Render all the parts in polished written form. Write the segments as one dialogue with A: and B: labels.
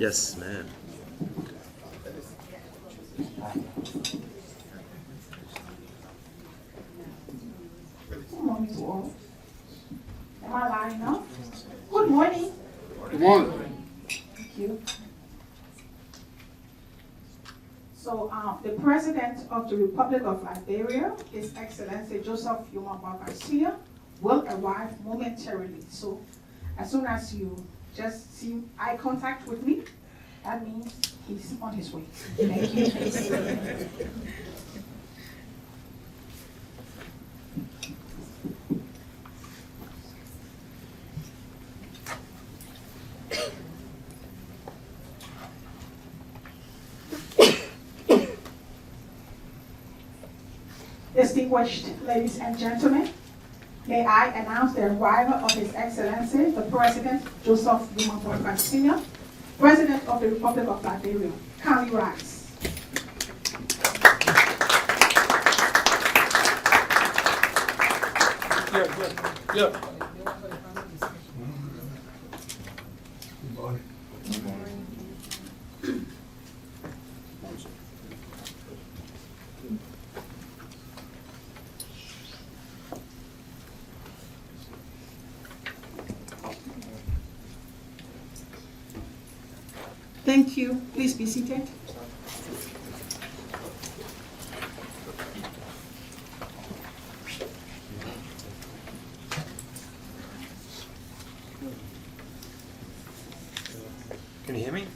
A: Yes, ma'am.
B: Good morning to all. Am I loud enough? Good morning.
C: Good morning.
B: Thank you. So, the President of the Republic of Liberia, His Excellency Joseph Nyuma Boakai Sr., will arrive momentarily. So, as soon as you just see eye contact with me, that means he's on his way. Thank you. Distinguished ladies and gentlemen, may I announce the arrival of His Excellency, the President Joseph Nyuma Boakai Sr., President of the Republic of Liberia. Kindly rise.
C: Yeah.
B: Thank you. Please be seated.
A: Can you hear me?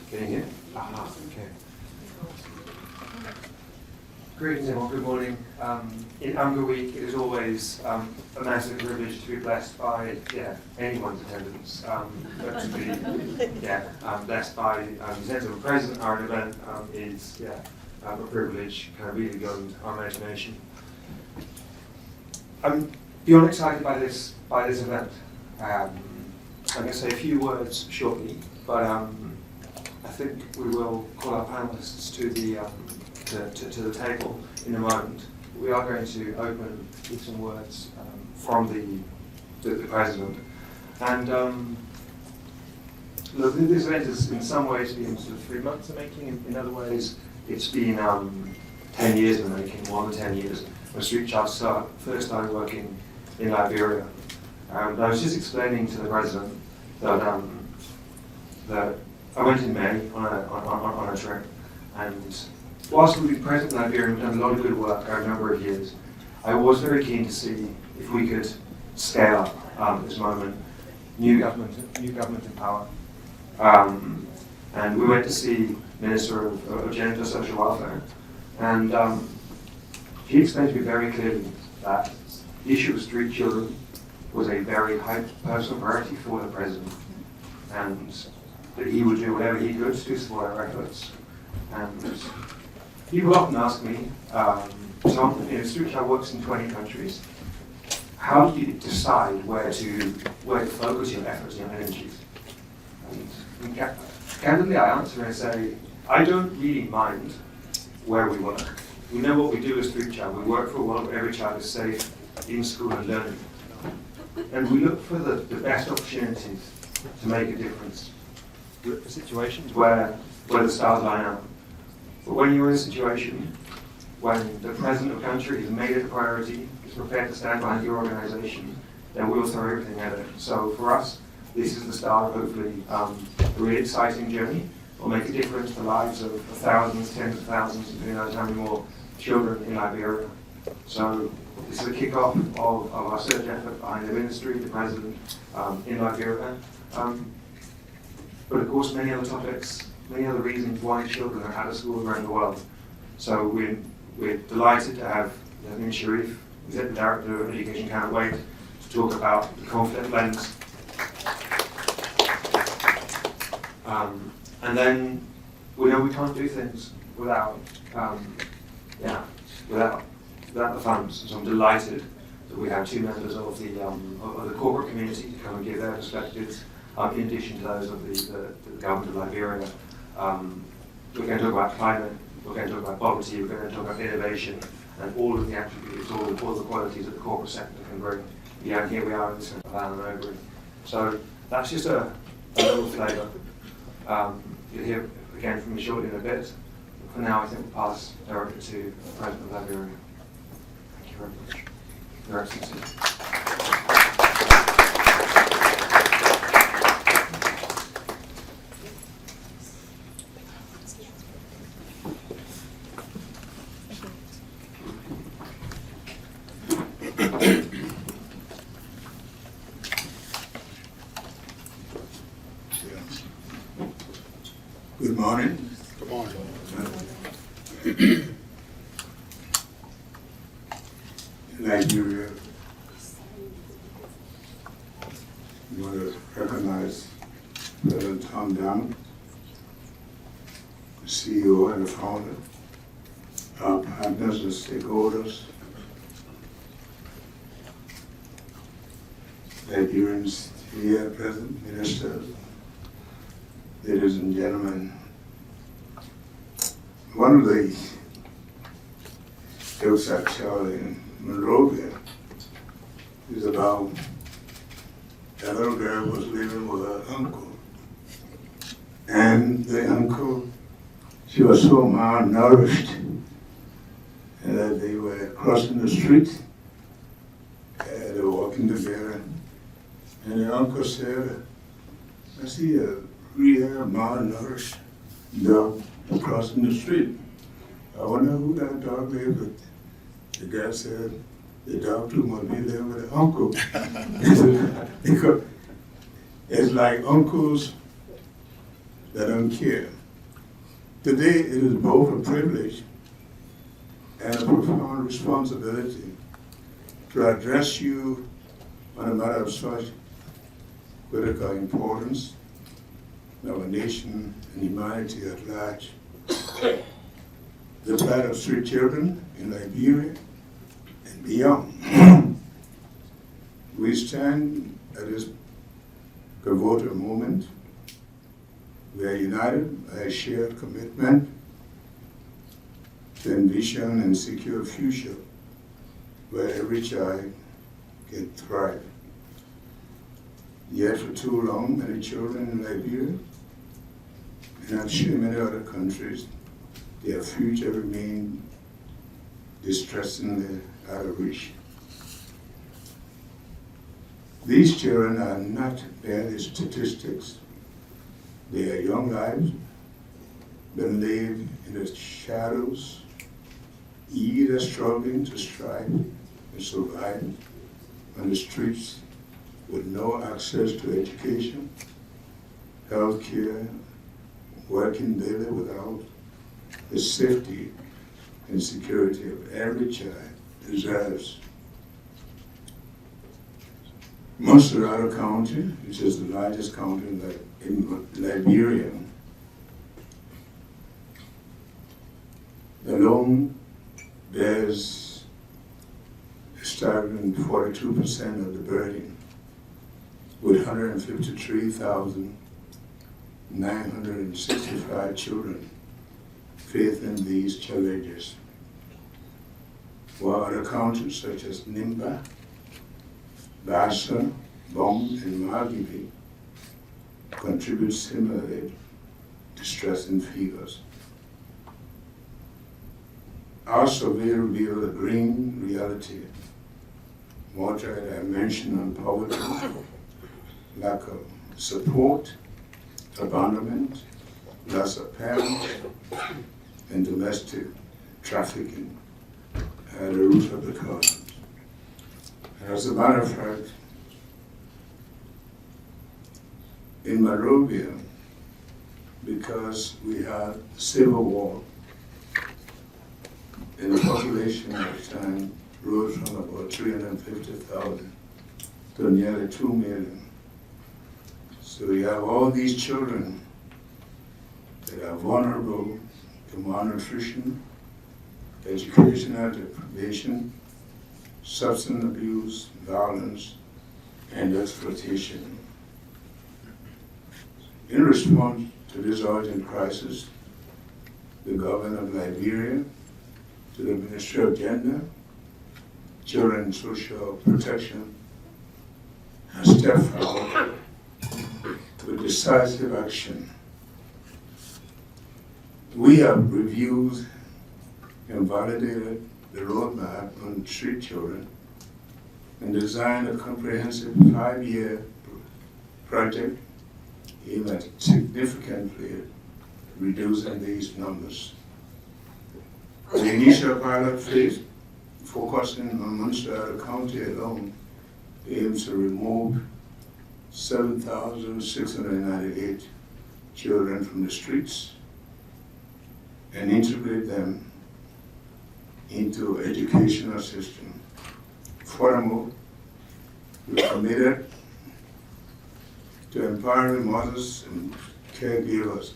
A: Can you hear? Okay. Greetings everyone, good morning. In UNGA week, it is always a massive privilege to be blessed by anyone's attendance. But to be blessed by the sense of a president at our event is a privilege kind of really beyond our imagination. I'm beyond excited by this event. I'm going to say a few words shortly, but I think we will call our panelists to the table in a moment. We are going to open with some words from the President. And look, this event has in some ways been sort of 3 months in the making. In other ways, it's been 10 years in the making, more than 10 years. When Street Child first started working in Liberia. I was just explaining to the President that that I went in May on a trip, and whilst we've been present in Liberia and we've done a lot of good work over a number of years, I was very keen to see if we could scale up at this moment, new government in power. And we went to see Minister of Gender Social Welfare, and he explained to me very clearly that the issue of street children was a very high personal priority for the President, and that he would do whatever he could to support our efforts. And people often ask me, Tom, Street Child works in 20 countries. How do you decide where to focus your efforts and your energies? And candidly, I answer and say, I don't really mind where we work. We know what we do as Street Child. We work for a world where every child is safe in school and learning. And we look for the best opportunities to make a difference. We look for situations where the stars line up. But when you're in a situation when the President of the country has made it a priority, is prepared to stand behind your organization, then we'll throw everything at it. So for us, this is the start of hopefully a really exciting journey. Will make a difference to the lives of thousands, tens of thousands, and who knows how many more children in Liberia. So this is the kickoff of our search effort behind the ministry, the President in Liberia. But of course, many other topics, many other reasons why children are out of school around the world. So we're delighted to have Yasmine Sherif, Executive Director of Education Can't Wait, to talk about the confident lens. And then we know we can't do things without the funds. So I'm delighted that we have two members of the corporate community to come and give their perspectives, in addition to those of the government of Liberia. We're going to talk about climate, we're going to talk about poverty, we're going to talk about innovation, and all of the attributes, all the qualities that the corporate sector can bring. Yeah, here we are in this Alan Overy. So that's just a little flavour. You'll hear again from me shortly in a bit. For now, I think we'll pass directly to the President of Liberia. Thank you very much. Your Excellency.
D: Good morning.
C: Good morning.
D: Nigeria, we want to recognize President Dannatt, the CEO and the founder, our partners and stakeholders, Nigerians here present, ministers, ladies and gentlemen. One of the jokes I tell in Monrovia is about a little girl was living with her uncle. And the uncle, she was so malnourished that they were crossing the street, they were walking together, and the uncle said, I see a real malnourished dog crossing the street. I wonder who that dog is with. The guy said, the dog too must be there with the uncle. Because it's like uncles that don't care. Today it is both a privilege and a profound responsibility to address you on a matter of such critical importance in our nation and humanity at large. The plight of street children in Liberia and beyond. We stand at this pivotal moment. We are united by a shared commitment to envision and secure a future where every child can thrive. Yet for too long, many children in Liberia, and I'm sure many other countries, their future remain distressingly out of reach. These children are not barely statistics. They are young lives that live in the shadows, either struggling to strive and survive on the streets with no access to education, health care, working daily without the safety and security of every child deserves. Monserrate County, which is the largest county in Liberia, alone bears a staggering 42% of the burden, with 153,965 children facing these challenges, while other counties such as Nyuma, Bassa, Bom, and Margibi contribute similarly distressing figures. Our survey revealed a grim reality, multi-dimensional on poverty, lack of support, abandonment, loss of parents, and domestic trafficking are the root of the cause. As a matter of fact, in Monrovia, because we had civil war, and the population at the time rose from about 350,000 to nearly 2 million. So we have all these children that are vulnerable to malnutrition, educational deprivation, substance abuse, violence, and exploitation. In response to this urgent crisis, the government of Liberia, to the Ministry of Gender, Children and Social Protection, has stepped forward with decisive action. We have reviewed and validated the roadmap on street children and designed a comprehensive 5-year project aimed at significantly reducing these numbers. The initial pilot phase, focusing on Munster County alone, aims to remove 7,698 children from the streets and integrate them into educational system. Furthermore, we are committed to empowering mothers and caregivers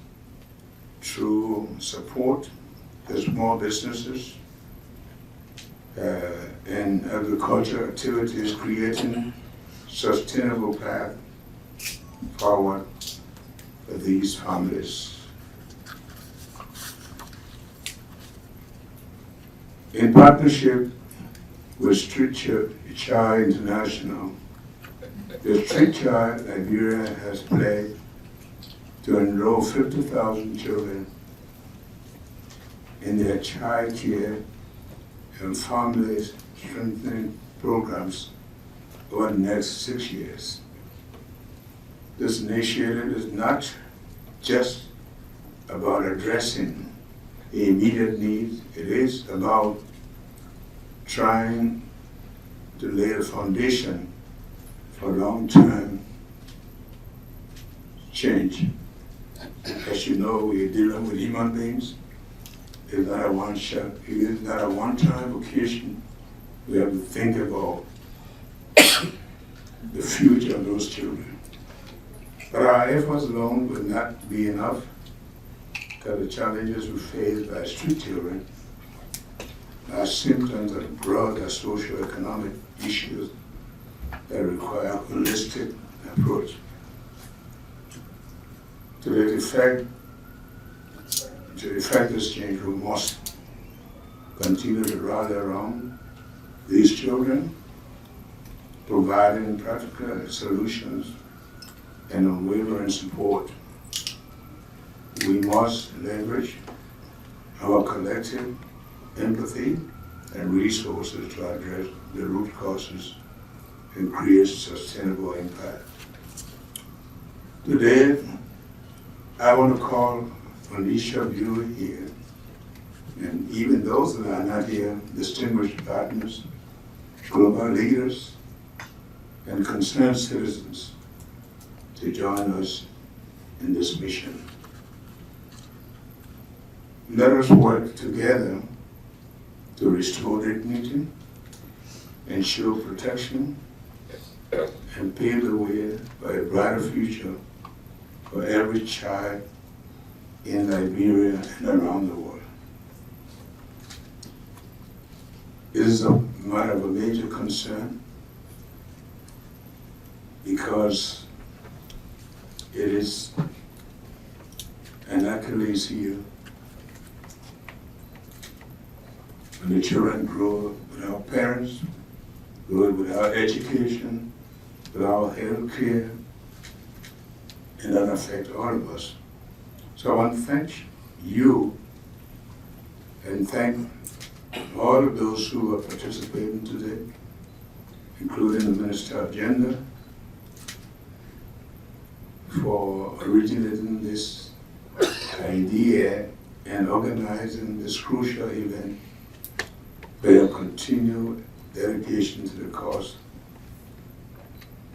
D: through support to small businesses and agricultural activities, creating sustainable path forward for these families. In partnership with Street Child International, the Street Child Liberia has pledged to enroll 50,000 children in their child care and family strengthening programs over the next 6 years. This initiative is not just about addressing the immediate needs, it is about trying to lay a foundation for long-term change. As you know, we're dealing with human beings. It's not a one-shot, it is not a one-time occasion. We have to think about the future of those children. But our efforts alone will not be enough, because the challenges we face by street children are symptoms of broader socio-economic issues that require a holistic approach. To effect this change, we must continue to rally around these children, providing practical solutions and unwavering support. We must leverage our collective empathy and resources to address the root causes and create sustainable impact. Today, I want to call on each of you here, and even those that are not here, distinguished partners, global leaders, and concerned citizens, to join us in this mission. Let us work together to restore dignity, ensure protection, and pave the way for a brighter future for every child in Liberia and around the world. It is a matter of a major concern because it is an Achilles heel. When the children grow without parents, grow without education, without health care, and that affects all of us. So I want to thank you and thank all of those who are participating today, including the Minister of Gender, for originating this idea and organizing this crucial event. Their continued dedication to the cause.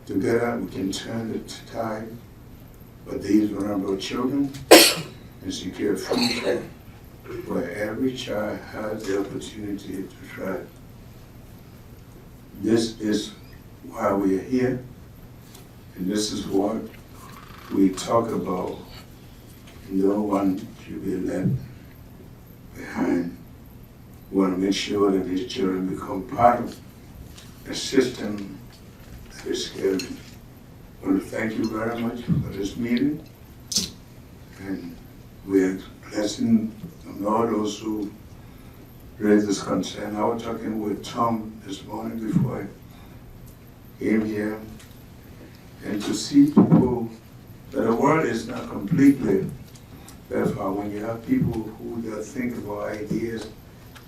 D: Together we can turn the tide for these vulnerable children and secure a future where every child has the opportunity to thrive. This is why we are here, and this is what we talk about. No one should be left behind. We want to make sure that these children become part of a system that is caring. I want to thank you very much for this meeting, and we are blessing and all those who raised this concern. I was talking with Tom this morning before I came here, and to see people, that the world is not completely therefore when you have people who just think about ideas,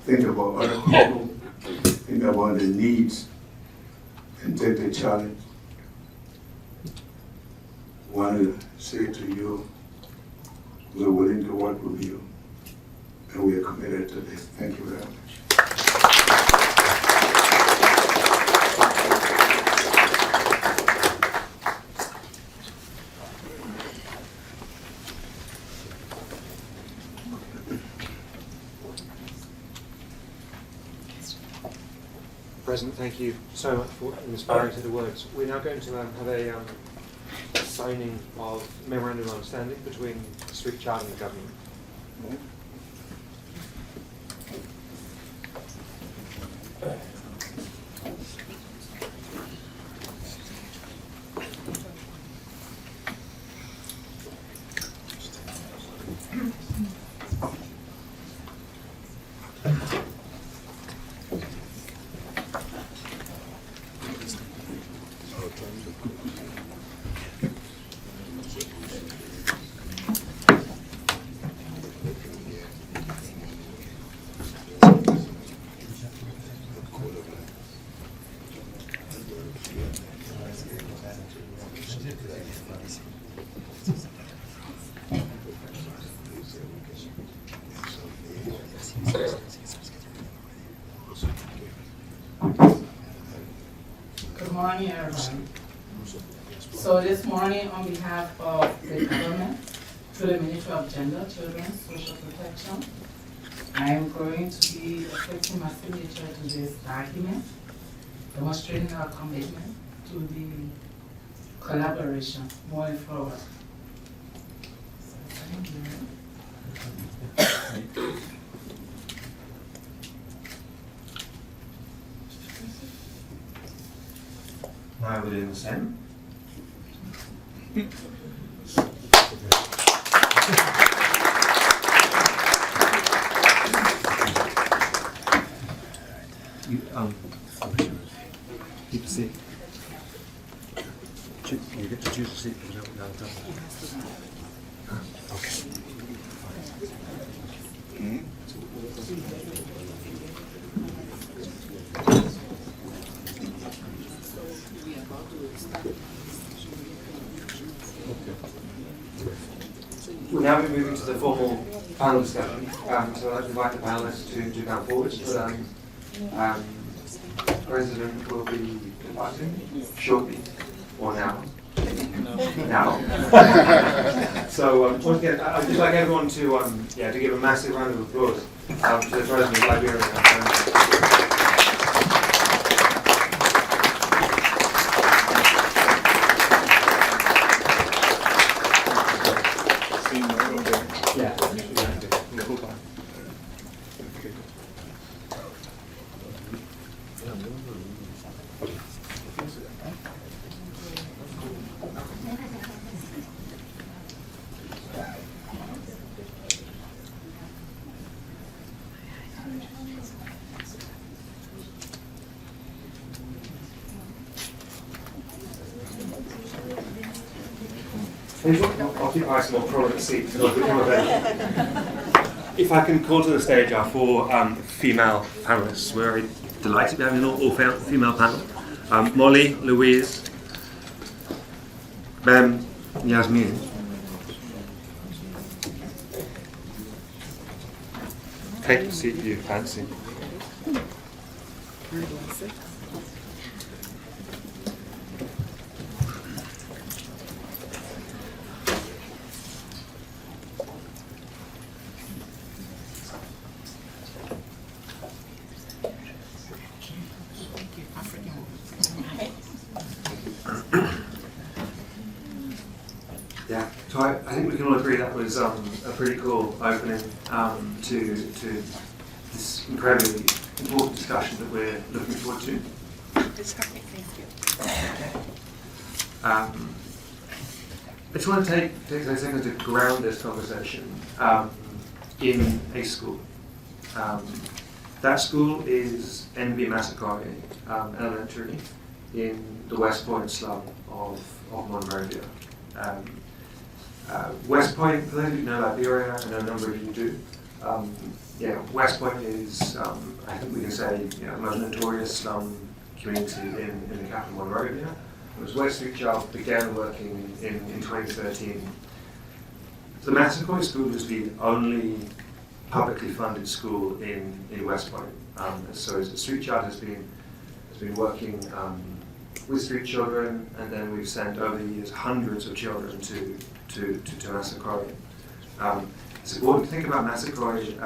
D: think about other people, think about the needs, and take the challenge, I want to say to you, we're willing to work with you, and we are committed to this. Thank you very much.
A: President, thank you so much for inspiring to the words. We're now going to have a signing of memorandum of understanding between the Street Child and the government.
E: Good morning, everyone. So this morning, on behalf of the government, through the Ministry of Gender, Children, Social Protection, I am going to be affixing my signature to this document, demonstrating our commitment to the collaboration moving forward.
A: Now we're doing the same. Keep a seat. You get to choose a seat, but you don't know. Okay. We'll now be moving to the formal panel discussion. So I'd like to invite the panelists to come forward. President will be departing shortly, or now. Now. So once again, I'd just like everyone to to give a massive round of applause to the President of Liberia. Occupy some more prominent seats. If I can call to the stage our four female panelists. We're very delighted to be having an all-female panel. Molly, Louise, Gbeme, Yasmine. Take the seat you fancy. Yeah, so I think we can all agree that was a pretty cool opening to this incredibly important discussion that we're looking forward to. I just want to take a second to ground this conversation in a school. That school is Gbeme Horace-Kollie Elementary in the West Point slum of Monrovia. West Point, for those of you who know Liberia, I know a number of you do. West Point is, I think we can say, the most notorious slum community in the capital Monrovia. It was where Street Child began working in 2013. The Horace-Kollie School is the only publicly funded school in West Point. So Street Child has been working with street children, and then we've sent over the years hundreds of children to Horace-Kollie. It's important to think about Horace-Kollie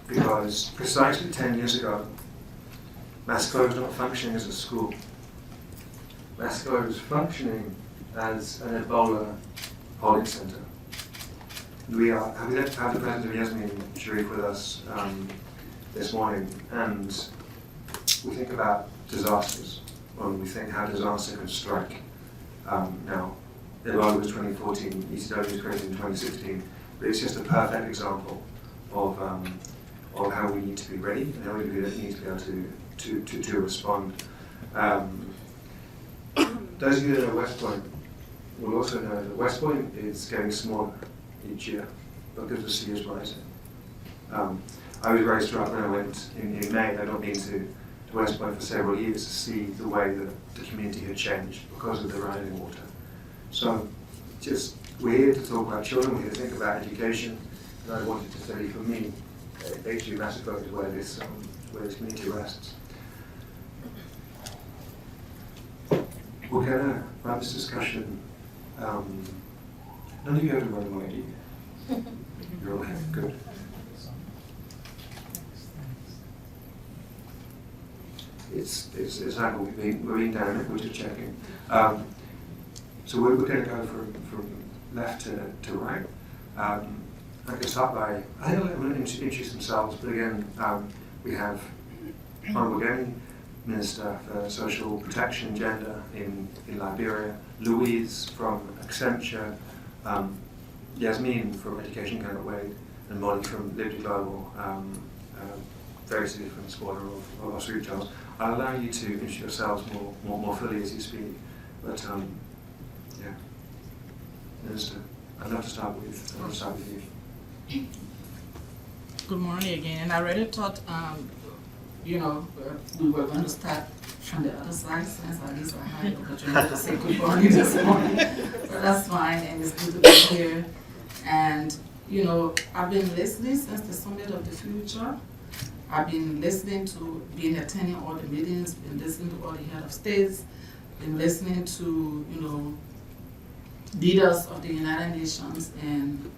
A: because precisely 10 years ago, Horace-Kollie was not functioning as a school. Horace-Kollie was functioning as an Ebola holding center. We are happy to have the President of Yasmine Sherif with us this morning, and we think about disasters when we think how disaster can strike. Now, Ebola was 2014, ECW was created in 2016, but it's just a perfect example of how we need to be ready and how we need to be able to respond. Those of you that know West Point will also know that West Point is getting smaller each year because the sea is rising. I was very struck when I went in May. I'd not been to West Point for several years to see the way that the community had changed because of the rising water. So we're here to talk about children, we're here to think about education, and I wanted to say for me, basically Horace-Kollie is where this community rests. We're going to have this discussion. None of you have to run away, do you? You're all here, good. It's like we're being Dannatt, we're just checking. So we're going to go from left to right. I can start by, I think I'll let them introduce themselves, but again, we have Nyuma Boakai, Minister for Social Protection and Gender in Liberia, Louise from Accenture, Yasmine from Education Canada Wade, and Molly from Liberty Global, very significant supporter of Street Child. I'll allow you to introduce yourselves more fully as you speak, but Minister, I'd love to start with you.
E: Good morning again, and I really thought, we were going to start from the other side, since at least I had the opportunity to say good morning this morning. But that's fine, and it's good to be here. And, I've been listening since the Summit of the Future. I've been attending all the meetings, been listening to all the head of states, been listening to, leaders of the United Nations, and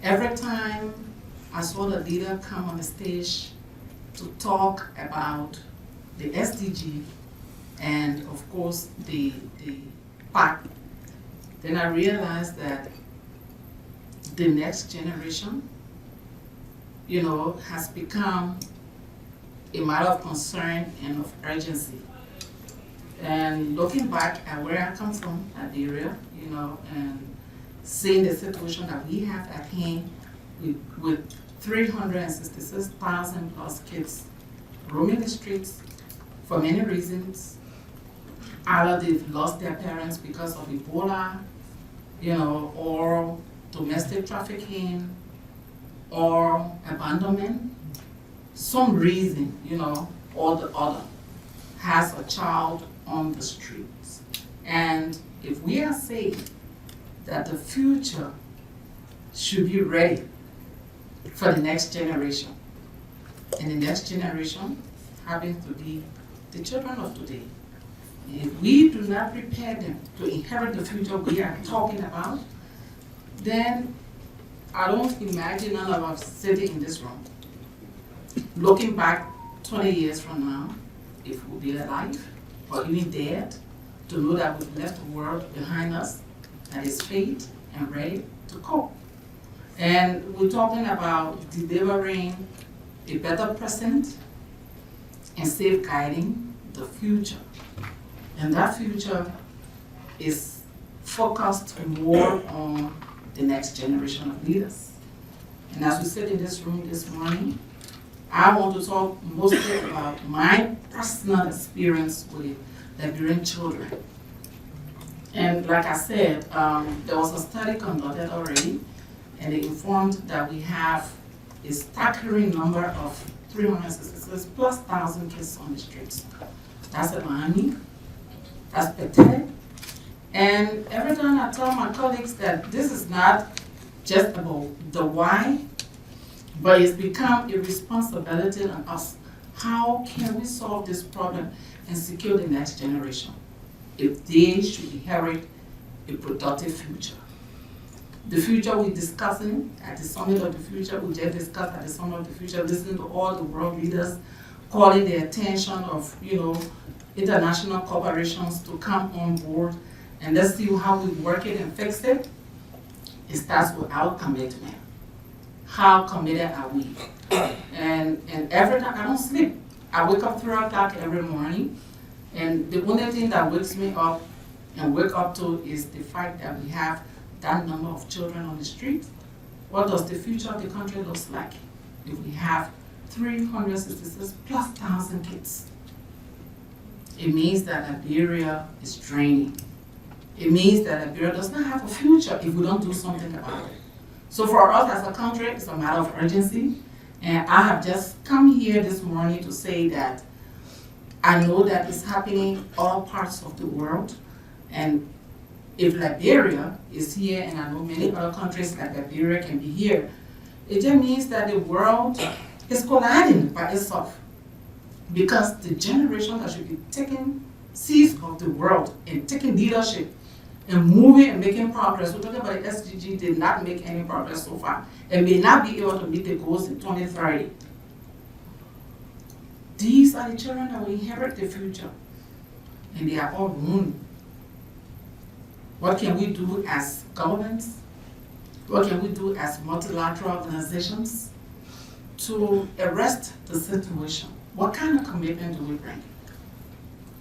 E: every time I saw the leader come on the stage to talk about the SDG and of course the pact, then I realized that the next generation, has become a matter of concern and of urgency. And looking back at where I come from, Liberia, and seeing the situation that we have at hand with 366,000 plus kids roaming the streets for many reasons. Either they've lost their parents because of Ebola, or domestic trafficking, or abandonment. Some reason, or the other, has a child on the streets. And if we are saying that the future should be ready for the next generation, and the next generation happens to be the children of today, if we do not prepare them to inherit the future we are talking about, then I don't imagine none of us sitting in this room, looking back 20 years from now, if we'll be alive or even dead, to know that we've left the world behind us that is fit and ready to cope. And we're talking about delivering a better present and safeguarding the future. And that future is focused more on the next generation of leaders. And as we sit in this room this morning, I want to talk mostly about my personal experience with Liberian children. And like I said, there was a study conducted already, and they informed that we have a staggering number of 366 plus 1,000 kids on the streets. That's alarming. That's pathetic. And every time I tell my colleagues that this is not just about the why, but it's become a responsibility on us. How can we solve this problem and secure the next generation if they should inherit a productive future? The future we're discussing at the Summit of the Future, we just discussed at the Summit of the Future, listening to all the world leaders, calling the attention of, international corporations to come on board, and let's see how we work it and fix it. It starts with our commitment. How committed are we? And every time I don't sleep. I wake up 3 o'clock every morning, and the only thing that wakes me up and wake up to is the fact that we have that number of children on the street. What does the future of the country look like if we have 366 plus 1,000 kids? It means that Liberia is draining. It means that Liberia does not have a future if we don't do something about it. So for us as a country, it's a matter of urgency. And I have just come here this morning to say that I know that it's happening in all parts of the world. And if Liberia is here, and I know many other countries like Liberia can be here, it just means that the world is colliding by itself. Because the generation that should be taking seized of the world and taking leadership and moving and making progress. We're talking about the SDG did not make any progress so far and may not be able to meet the goals in 2030. These are the children that will inherit the future, and they are all ruined. What can we do as governments? What can we do as multilateral organizations to arrest the situation? What kind of commitment do we bring?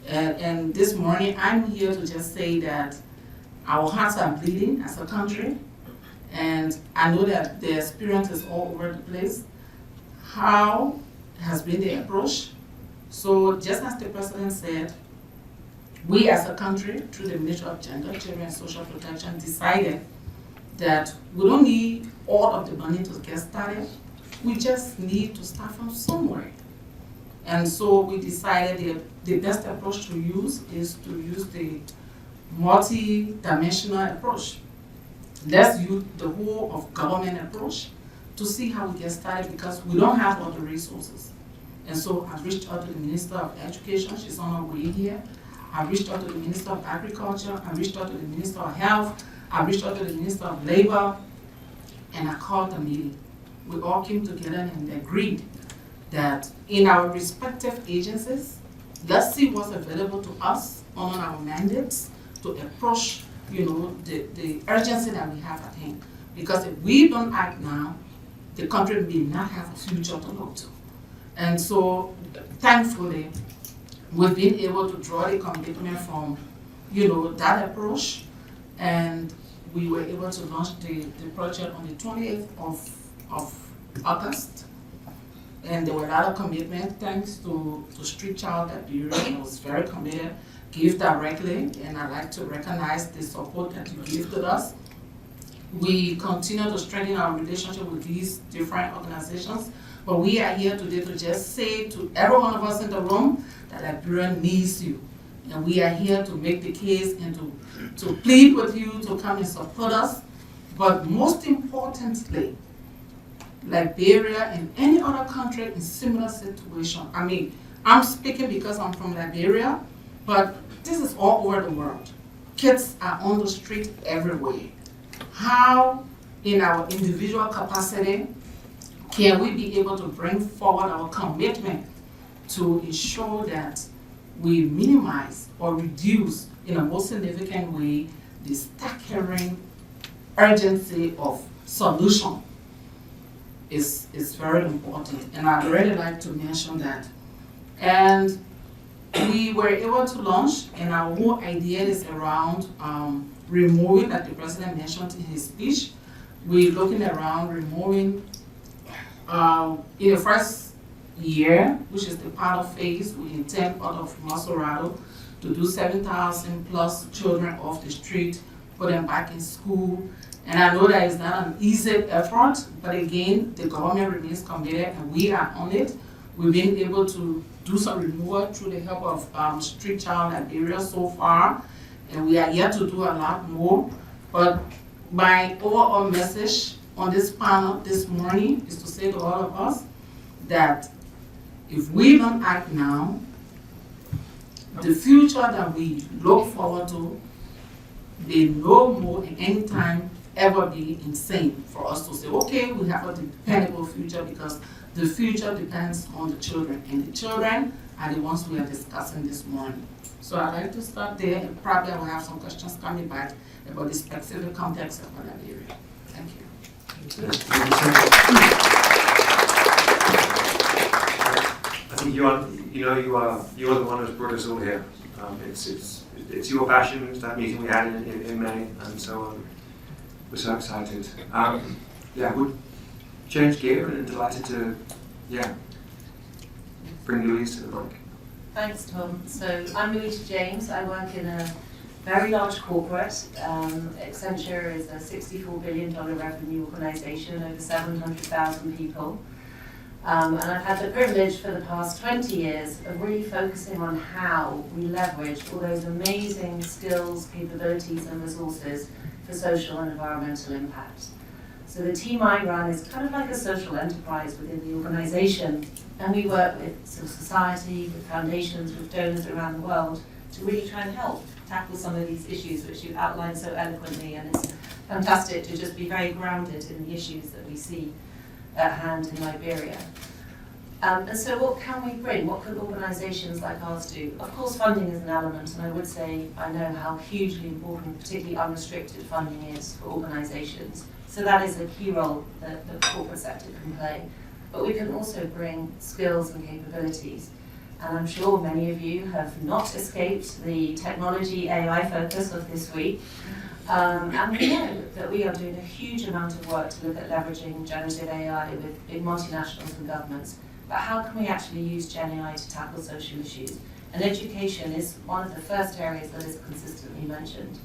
E: And this morning, I'm here to just say that our hearts are bleeding as a country, and I know that the experience is all over the place. How has been the approach? So just as the President said, we as a country, through the Ministry of Gender, Children and Social Protection, decided that we don't need all of the money to get started. We just need to start from somewhere. And so we decided the best approach to use is to use the multi-dimensional approach. Let's use the whole of government approach to see how we get started, because we don't have all the resources. And so I've reached out to the Minister of Education, she's on her way here. I've reached out to the Minister of Agriculture, I've reached out to the Minister of Health, I've reached out to the Minister of Labor, and I called a meeting. We all came together and agreed that in our respective agencies, let's see what's available to us on our mandates to approach, the urgency that we have at hand. Because if we don't act now, the country may not have a future to look to. And so, thankfully, we've been able to draw the commitment from, that approach, and we were able to launch the project on the 28th of August. And there were a lot of commitment, thanks to Street Child Liberia, that was very committed, give directly, and I'd like to recognize the support that you give to us. We continue to strengthen our relationship with these different organizations, but we are here today to just say to every one of us in the room that Liberia needs you. And we are here to make the case and to plead with you to come and support us. But most importantly, Liberia and any other country in similar situation. I mean, I'm speaking because I'm from Liberia, but this is all over the world. Kids are on the street everywhere. How, in our individual capacity, can we be able to bring forward our commitment to ensure that we minimize or reduce in a most significant way the staggering urgency of solution is very important, and I'd really like to mention that. And we were able to launch, and our whole idea is around removing, like the President mentioned in his speech, we're looking around removing In the first year, which is the pilot phase, we intend out of Masorado to do 7,000 plus children off the street, put them back in school. And I know that it's not an easy effort, but again, the government remains committed and we are on it. We've been able to do some removal through the help of Street Child Liberia so far, and we are yet to do a lot more. But my overall message on this panel this morning is to say to all of us that if we don't act now, the future that we look forward to may no more in any time ever be insane for us to say, okay, we have a dependable future, because the future depends on the children, and the children are the ones we are discussing this morning. So I'd like to start there, and probably I will have some questions coming back about the specific context of that area. Thank you.
A: I think you are the one who's brought us all here. It's your passion. It's that meeting we had in May, and so we're so excited. We'll change gear and delighted to bring Louise to the mic.
F: Thanks, Tom. So I'm Louise James. I work in a very large corporate. Accenture is a $64 billion revenue organization, over 700,000 people. And I've had the privilege for the past 20 years of really focusing on how we leverage all those amazing skills, capabilities, and resources for social and environmental impact. So the team I run is kind of like a social enterprise within the organization, and we work with civil society, with foundations, with donors around the world to really try and help tackle some of these issues which you outlined so eloquently, and it's fantastic to just be very grounded in the issues that we see at hand in Liberia. And so what can we bring? What can organisations like ours do? Of course, funding is an element, and I would say I know how hugely important, particularly unrestricted funding is for organisations. So that is a key role that the corporate sector can play. But we can also bring skills and capabilities. And I'm sure many of you have not escaped the technology AI focus of this week. And we know that we are doing a huge amount of work to look at leveraging generative AI with big multinationals and governments. But how can we actually use Gen AI to tackle social issues? And education is one of the first areas that is consistently mentioned.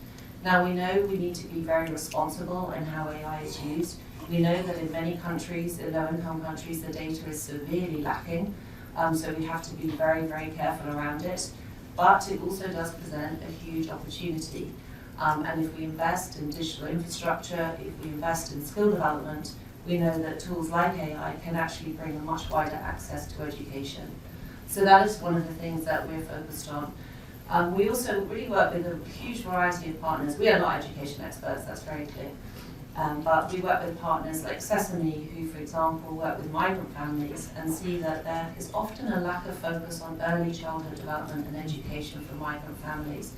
F: Now we know we need to be very responsible in how AI is used. We know that in many countries, in low-income countries, the data is severely lacking. So we have to be very, very careful around it. But it also does present a huge opportunity. And if we invest in digital infrastructure, if we invest in skill development, we know that tools like AI can actually bring a much wider access to education. So that is one of the things that we're focused on. We also really work with a huge variety of partners. We are not education experts, that's very clear. But we work with partners like Sesame, who, for example, work with migrant families and see that there is often a lack of focus on early childhood development and education for migrant families.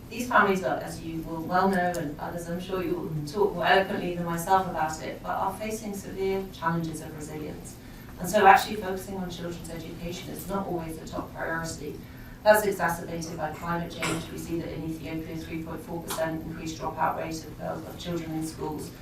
F: These families are, as you will well know, and others I'm sure you will talk more eloquently than myself about it, but are facing severe challenges of resilience. And so actually focusing on children's education is not always the top priority. That's exacerbated by climate change. We see that in Ethiopia, 3.4% increased dropout rate of children in schools.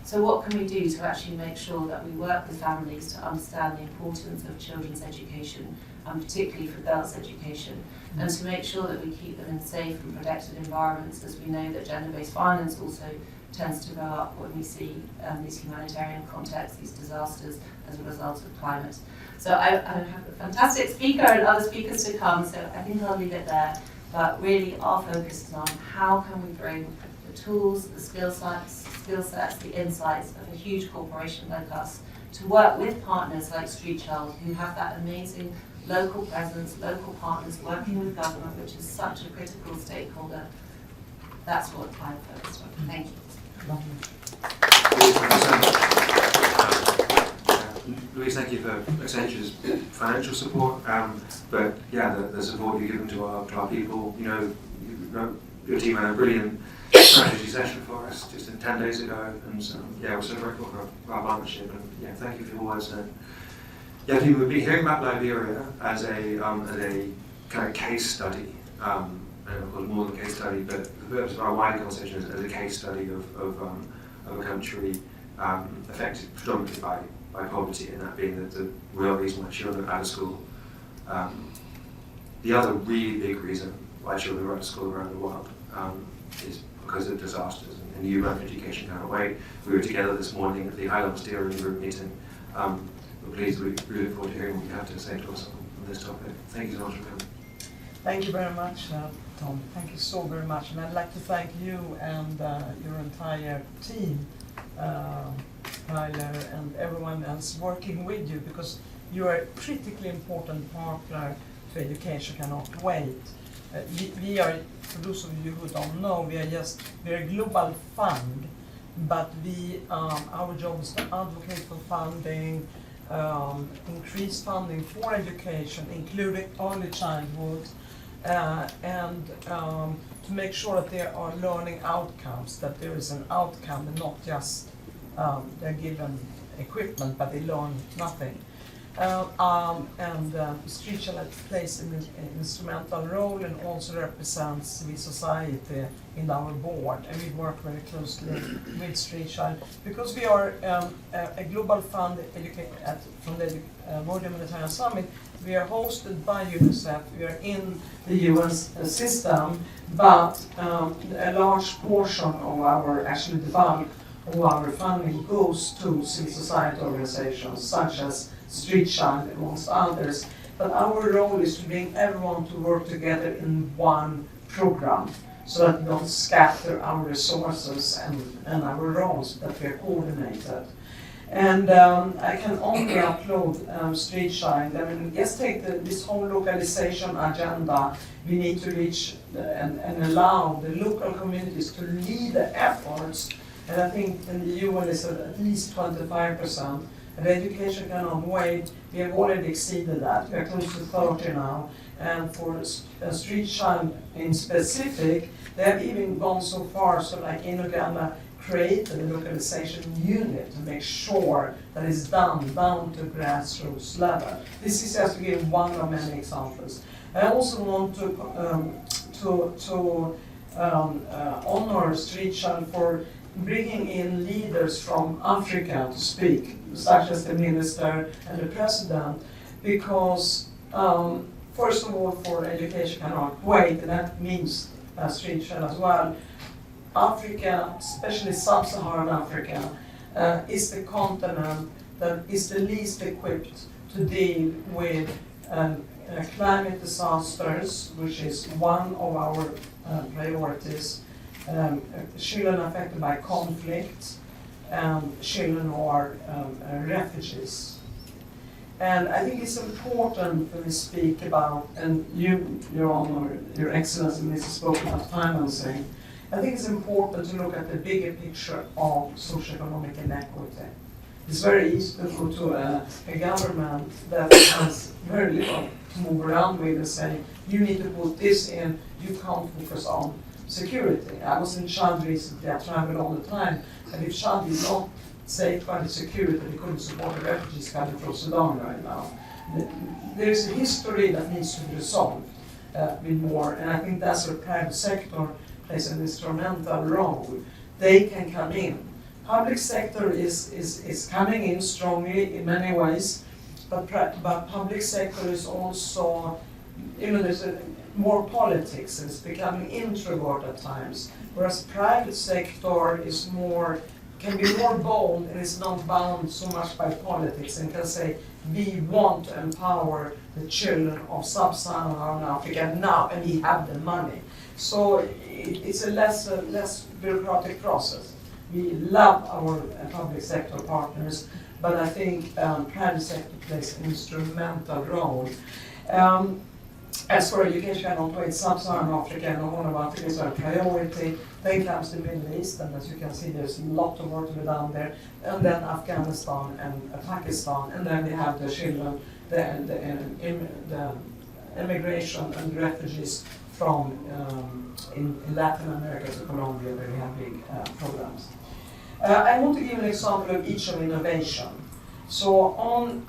F: So what can we do to actually make sure that we work with families to understand the importance of children's education, and particularly for girls' education, and to make sure that we keep them in safe and protected environments, as we know that gender-based violence also tends to go up when we see these humanitarian contexts, these disasters as a result of climate. So I have a fantastic speaker and other speakers to come, so I think I'll leave it there. But really our focus is on how can we bring the tools, the skill sets, the insights of a huge corporation like us to work with partners like Street Child, who have that amazing local presence, local partners working with government, which is such a critical stakeholder. That's what I'm focused on. Thank you.
A: Louise, thank you for Accenture's financial support, but the support you've given to our people. You know, your team had a brilliant strategy session for us just 10 days ago, and so we're so grateful for our partnership, and thank you for your words. I think we've been hearing about Liberia as a kind of case study, and of course more than a case study, but the purpose of our wider conversation is as a case study of a country affected predominantly by poverty, and that being the real reason why children are out of school. The other really big reason why children are out of school around the world is because of disasters, and you run Education Cannot Wait. We were together this morning at the high-level steering group meeting. We're pleased, we look forward to hearing what you have to say to us on this topic. Thank you so much for coming.
G: Thank you very much, Tom. Thank you so very much. And I'd like to thank you and your entire team, Tyler, and everyone else working with you, because you are a critically important partner to Education Cannot Wait. We are, for those of you who don't know, we're a global fund, but our job is to advocate for funding, increase funding for education, including early childhood, and to make sure that there are learning outcomes, that there is an outcome and not just they're given equipment but they learn nothing. Street Child plays an instrumental role and also represents civil society in our board, and we work very closely with Street Child because we are a global fund from the World Humanitarian Summit. We are hosted by UNICEF. We are in the UN system, but a large portion of the bulk of our funding goes to civil society organizations such as Street Child, amongst others. But our role is to bring everyone to work together in one program so that we don't scatter our resources and our roles, that we are coordinated. And I can only upload Street Child. I mean, just take this whole localization agenda. We need to reach and allow the local communities to lead the efforts. And I think in the UN it's at least 25%. And Education Cannot Wait, we have already exceeded that. We are close to 30 now. And for Street Child in specific, they have even gone so far, so like in Uganda, created a localization unit to make sure that it's done down to grassroots level. This is just to give one of many examples. I also want to honor Street Child for bringing in leaders from Africa to speak, such as the minister and the president, because first of all, for Education Cannot Wait, and that means Street Child as well, Africa, especially sub-Saharan Africa, is the continent that is the least equipped to deal with climate disasters, which is one of our priorities, children affected by conflict, children who are refugees. And I think it's important when we speak about, and Your Honor, Your Excellency, Mrs. spoke about financing. I think it's important to look at the bigger picture of socioeconomic inequity. It's very easy to go to a government that has very little to move around with and say, you need to put this in, you can't focus on security. I was in Chad recently, I travel all the time, and if Chad did not safeguard security, they couldn't support the refugees coming from Sudan right now. There's a history that needs to be resolved with more, and I think that's where private sector plays an instrumental role. They can come in. Public sector is coming in strongly in many ways, but public sector is also, there's more politics, and it's becoming introvert at times, whereas private sector is can be more bold and is not bound so much by politics and can say, we want to empower the children of sub-Saharan Africa now, and we have the money. So it's a less bureaucratic process. We love our public sector partners, but I think private sector plays an instrumental role. As for Education Cannot Wait, sub-Saharan Africa and Horn of Africa is our priority. Then comes the Middle East, and as you can see, there's a lot of work to be done there. And then Afghanistan and Pakistan, and then we have the children, the immigration and refugees from in Latin America to Colombia, where we have big programs. I want to give an example of each of innovation. So on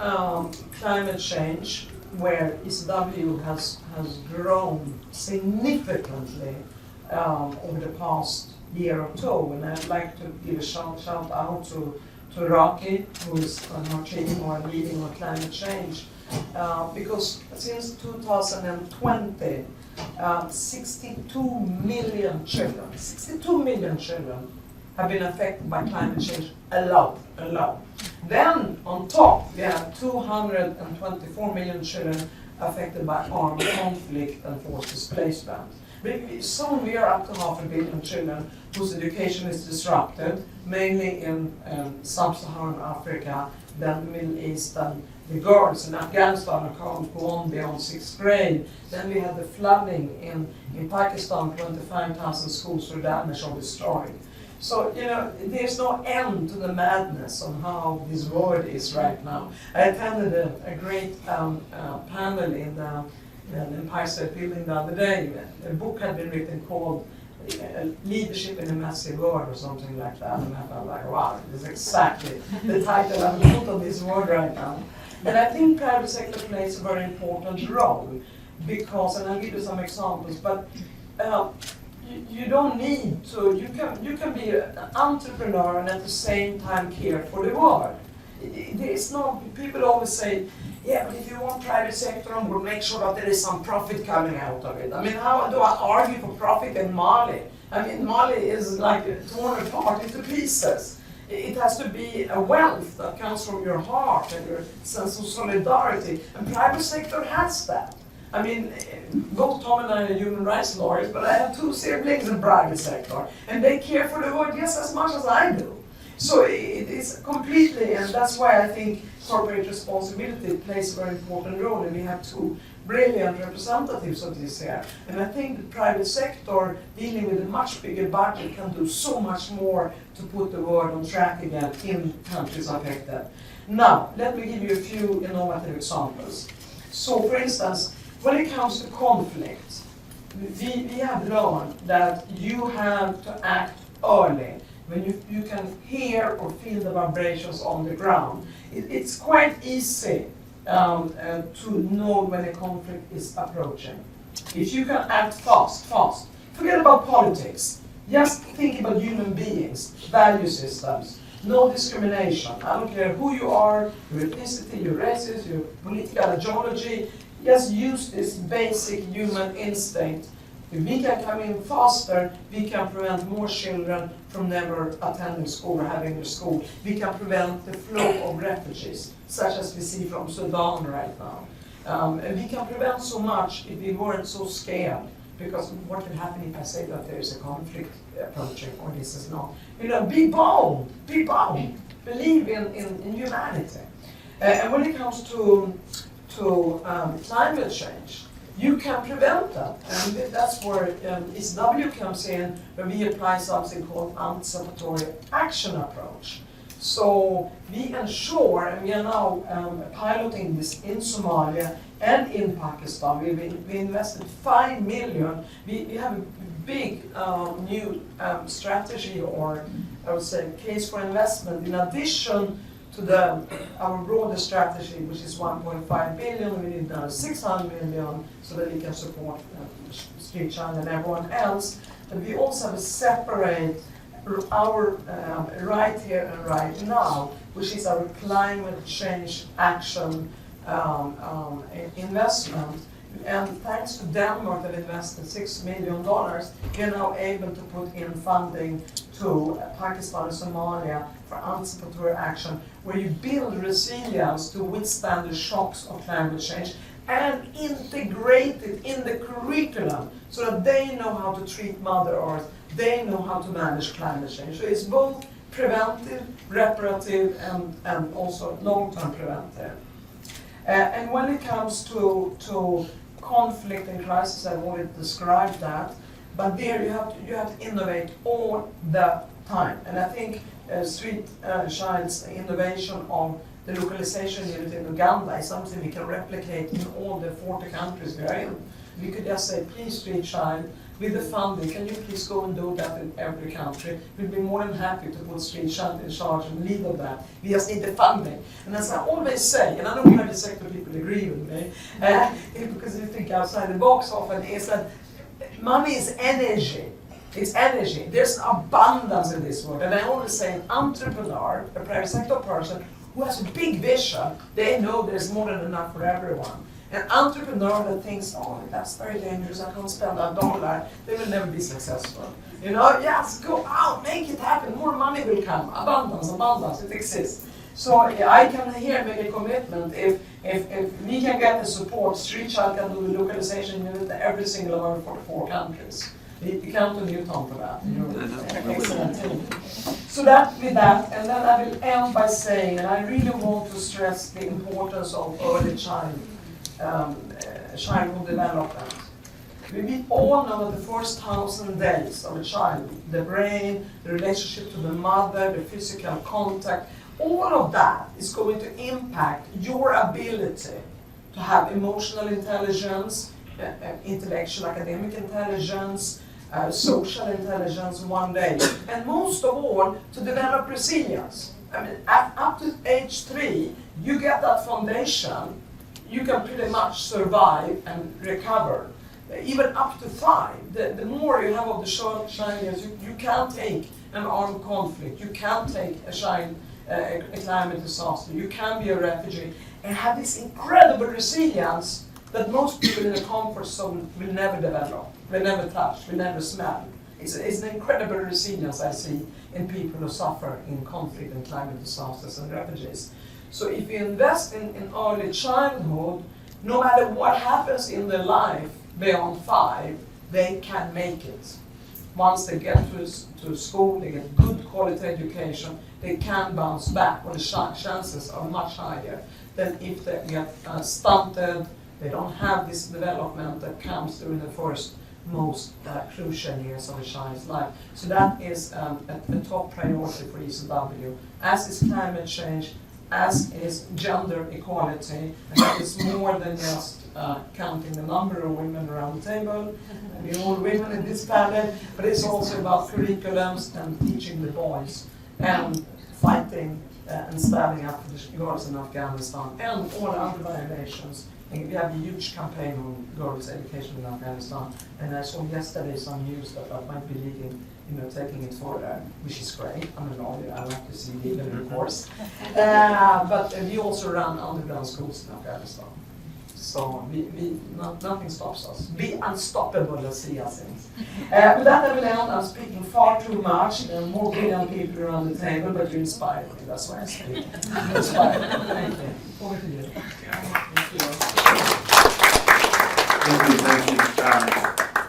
G: climate change, where ECW has grown significantly over the past year or two, and I'd like to give a shout out to Rocky, who's on our team or leading on climate change, because since 2020, 62 million children have been affected by climate change alone. Then on top, we have 224 million children affected by armed conflict and forced displacement. Soon we are up to 500 million children whose education is disrupted, mainly in sub-Saharan Africa, then the Middle East, and the girls in Afghanistan can't go on beyond 6th grade. Then we had the flooding in Pakistan, 25,000 schools were damaged or destroyed. So, there's no end to the madness on how this world is right now. I attended a great panel in the Empire State Building the other day. A book had been written called Leadership in a Massive World or something like that. And I felt like, wow, this is exactly the title I'm put on this word right now. And I think private sector plays a very important role because, and I'll give you some examples, but you don't need to, you can be an entrepreneur and at the same time care for the world. There's no, people always say, yeah, but if you want private sector, we'll make sure that there is some profit coming out of it. I mean, how do I argue for profit in Mali? I mean, Mali is like torn apart into pieces. It has to be a wealth that comes from your heart and your sense of solidarity, and private sector has that. I mean, both Tom and I are human rights lawyers, but I have 2 siblings in private sector, and they care for the world just as much as I do. So it is completely, and that's why I think corporate responsibility plays a very important role, and we have 2 brilliant representatives of this here. And I think the private sector, dealing with a much bigger budget, can do so much more to put the world on track again in countries affected. Now, let me give you a few innovative examples. So, for instance, when it comes to conflict, we have learned that you have to act early, when you can hear or feel the vibrations on the ground. It's quite easy to know when a conflict is approaching. If you can act fast, forget about politics. Just think about human beings, value systems, no discrimination. I don't care who you are, your ethnicity, your races, your political ideology. Just use this basic human instinct. If we can come in faster, we can prevent more children from never attending school or having a school. We can prevent the flow of refugees, such as we see from Sudan right now. And we can prevent so much if we weren't so scared. Because what will happen if I say that there is a conflict approaching or this is not? Be bold, believe in humanity. And when it comes to climate change, you can prevent that, and that's where SW comes in, where we apply something called anticipatory action approach. So we ensure, and we are now piloting this in Somalia and in Pakistan. We invested 5 million. We have a big new strategy, or I would say case for investment, in addition to our broader strategy, which is 1.5 billion, we need now 600 million so that we can support Street Child and everyone else. But we also have a separate, our right here and right now, which is our climate change action investment. And thanks to Denmark that invested $6 million, we are now able to put in funding to Pakistan and Somalia for anticipatory action, where you build resilience to withstand the shocks of climate change and integrate it in the curriculum so that they know how to treat Mother Earth, they know how to manage climate change. So it's both preventive, reparative, and also long-term preventive. And when it comes to conflict and crisis, I've already described that, but there you have to innovate all the time. And I think Street Child's innovation of the localization unit in Uganda is something we can replicate in all the 40 countries we are in. We could just say, please, Street Child, with the funding, can you please go and do that in every country? We'd be more than happy to put Street Child in charge and lead of that. We just need the funding. And as I always say, and I know private sector people agree with me, because you think outside the box often, is that money is energy. It's energy. There's an abundance in this world. And I only say an entrepreneur, a private sector person who has a big vision, they know there's more than enough for everyone. An entrepreneur that thinks, oh, that's very dangerous, I can't spend $1, they will never be successful. You know, yes, go out, make it happen, more money will come. Abundance, it exists. So yeah, I can here make a commitment if we can get the support, Street Child can do the localization unit in every single one of our 4 countries. We count on you, Tom, for that. You're excellent team. So that with that, and then I will end by saying, and I really want to stress the importance of early childhood development. We all know that the first 1,000 days of a child, the brain, the relationship to the mother, the physical contact, all of that is going to impact your ability to have emotional intelligence, intellectual academic intelligence, social intelligence one day, and most of all, to develop resilience. I mean, up to age 3, you get that foundation, you can pretty much survive and recover. Even up to 5, the more you have of the child years, you can take an armed conflict, you can take a climate disaster, you can be a refugee, and have this incredible resilience that most people in a comfort zone will never develop, will never touch, will never smell. It's an incredible resilience I see in people who suffer in conflict and climate disasters and refugees. So if you invest in early childhood, no matter what happens in their life beyond 5, they can make it. Once they get to school, they get good quality education, they can bounce back, when the chances are much higher than if they get stunted, they don't have this development that comes during the first most crucial years of a child's life. So that is a top priority for ECW, as is climate change, as is gender equality, and that is more than just counting the number of women around the table. We're all women in this panel, but it's also about curriculums and teaching the boys and fighting and standing up for the girls in Afghanistan and all other violations. And we have a huge campaign on girls' education in Afghanistan, and I saw yesterday some news that might be leading, taking it further, which is great. I'm a lawyer, I like to see legal, of course. But we also run underground schools in Afghanistan. So nothing stops us. Be unstoppable, let's see us things. With that, I will end. I'm speaking far too much. There are more brilliant people around the table, but you inspire me. That's why I speak. Inspire me. Thank you. Over to you.
A: Thank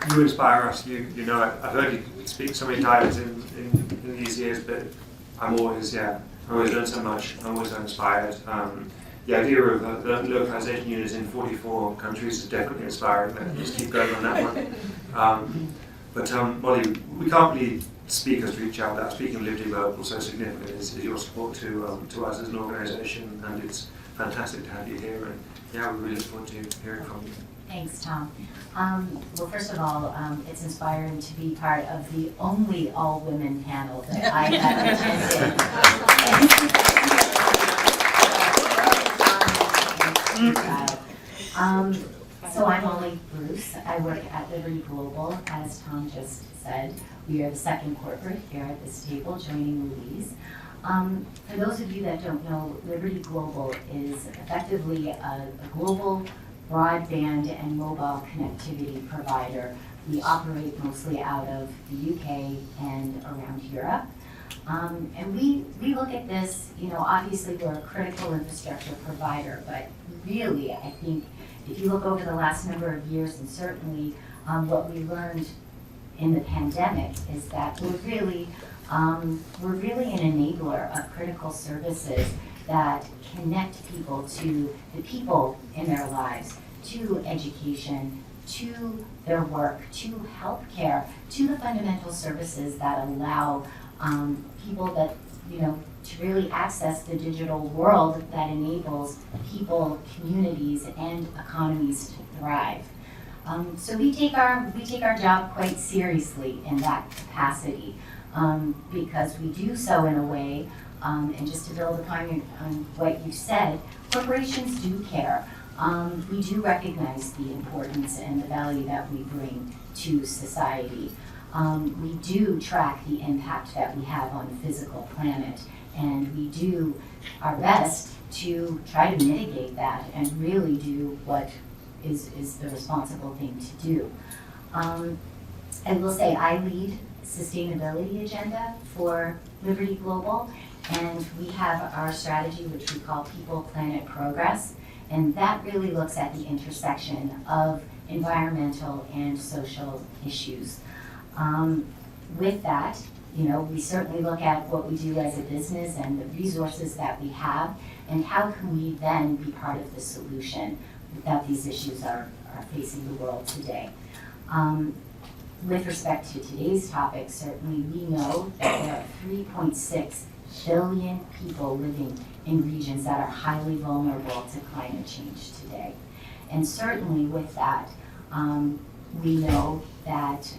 A: you. You inspire us. You know, I've heard you speak so many times in these years, but I'm always learn so much. I'm always so inspired. The idea of localization units in 44 countries is definitely inspiring. Let's keep going on that one. But Molly, we can't really speak as Street Child without speaking of Liberty Global. So significant is your support to us as an organisation, and it's fantastic to have you here. And yeah, we really look forward to hearing from you.
H: Thanks, Tom. Well, first of all, it's inspiring to be part of the only all-women panel that I have attended. So I'm Molly Bruce. I work at Liberty Global, as Tom just said. We are the second corporate here at this table, joining Louise. For those of you that don't know, Liberty Global is effectively a global broadband and mobile connectivity provider. We operate mostly out of the UK and around Europe. And we look at this, obviously we're a critical infrastructure provider, but really, I think if you look over the last number of years, and certainly what we learned in the pandemic is that we're really an enabler of critical services that connect people to the people in their lives, to education, to their work, to healthcare, to the fundamental services that allow people that, to really access the digital world that enables people, communities, and economies to thrive. So we take our job quite seriously in that capacity, because we do so in a way, and just to build upon what you said, corporations do care. We do recognize the importance and the value that we bring to society. We do track the impact that we have on the physical planet, and we do our best to try to mitigate that and really do what is the responsible thing to do. I will say I lead sustainability agenda for Liberty Global, and we have our strategy, which we call People, Planet, Progress, and that really looks at the intersection of environmental and social issues. With that, we certainly look at what we do as a business and the resources that we have, and how can we then be part of the solution that these issues are facing the world today. With respect to today's topic, certainly we know that there are 3.6 billion people living in regions that are highly vulnerable to climate change today. And certainly with that, we know that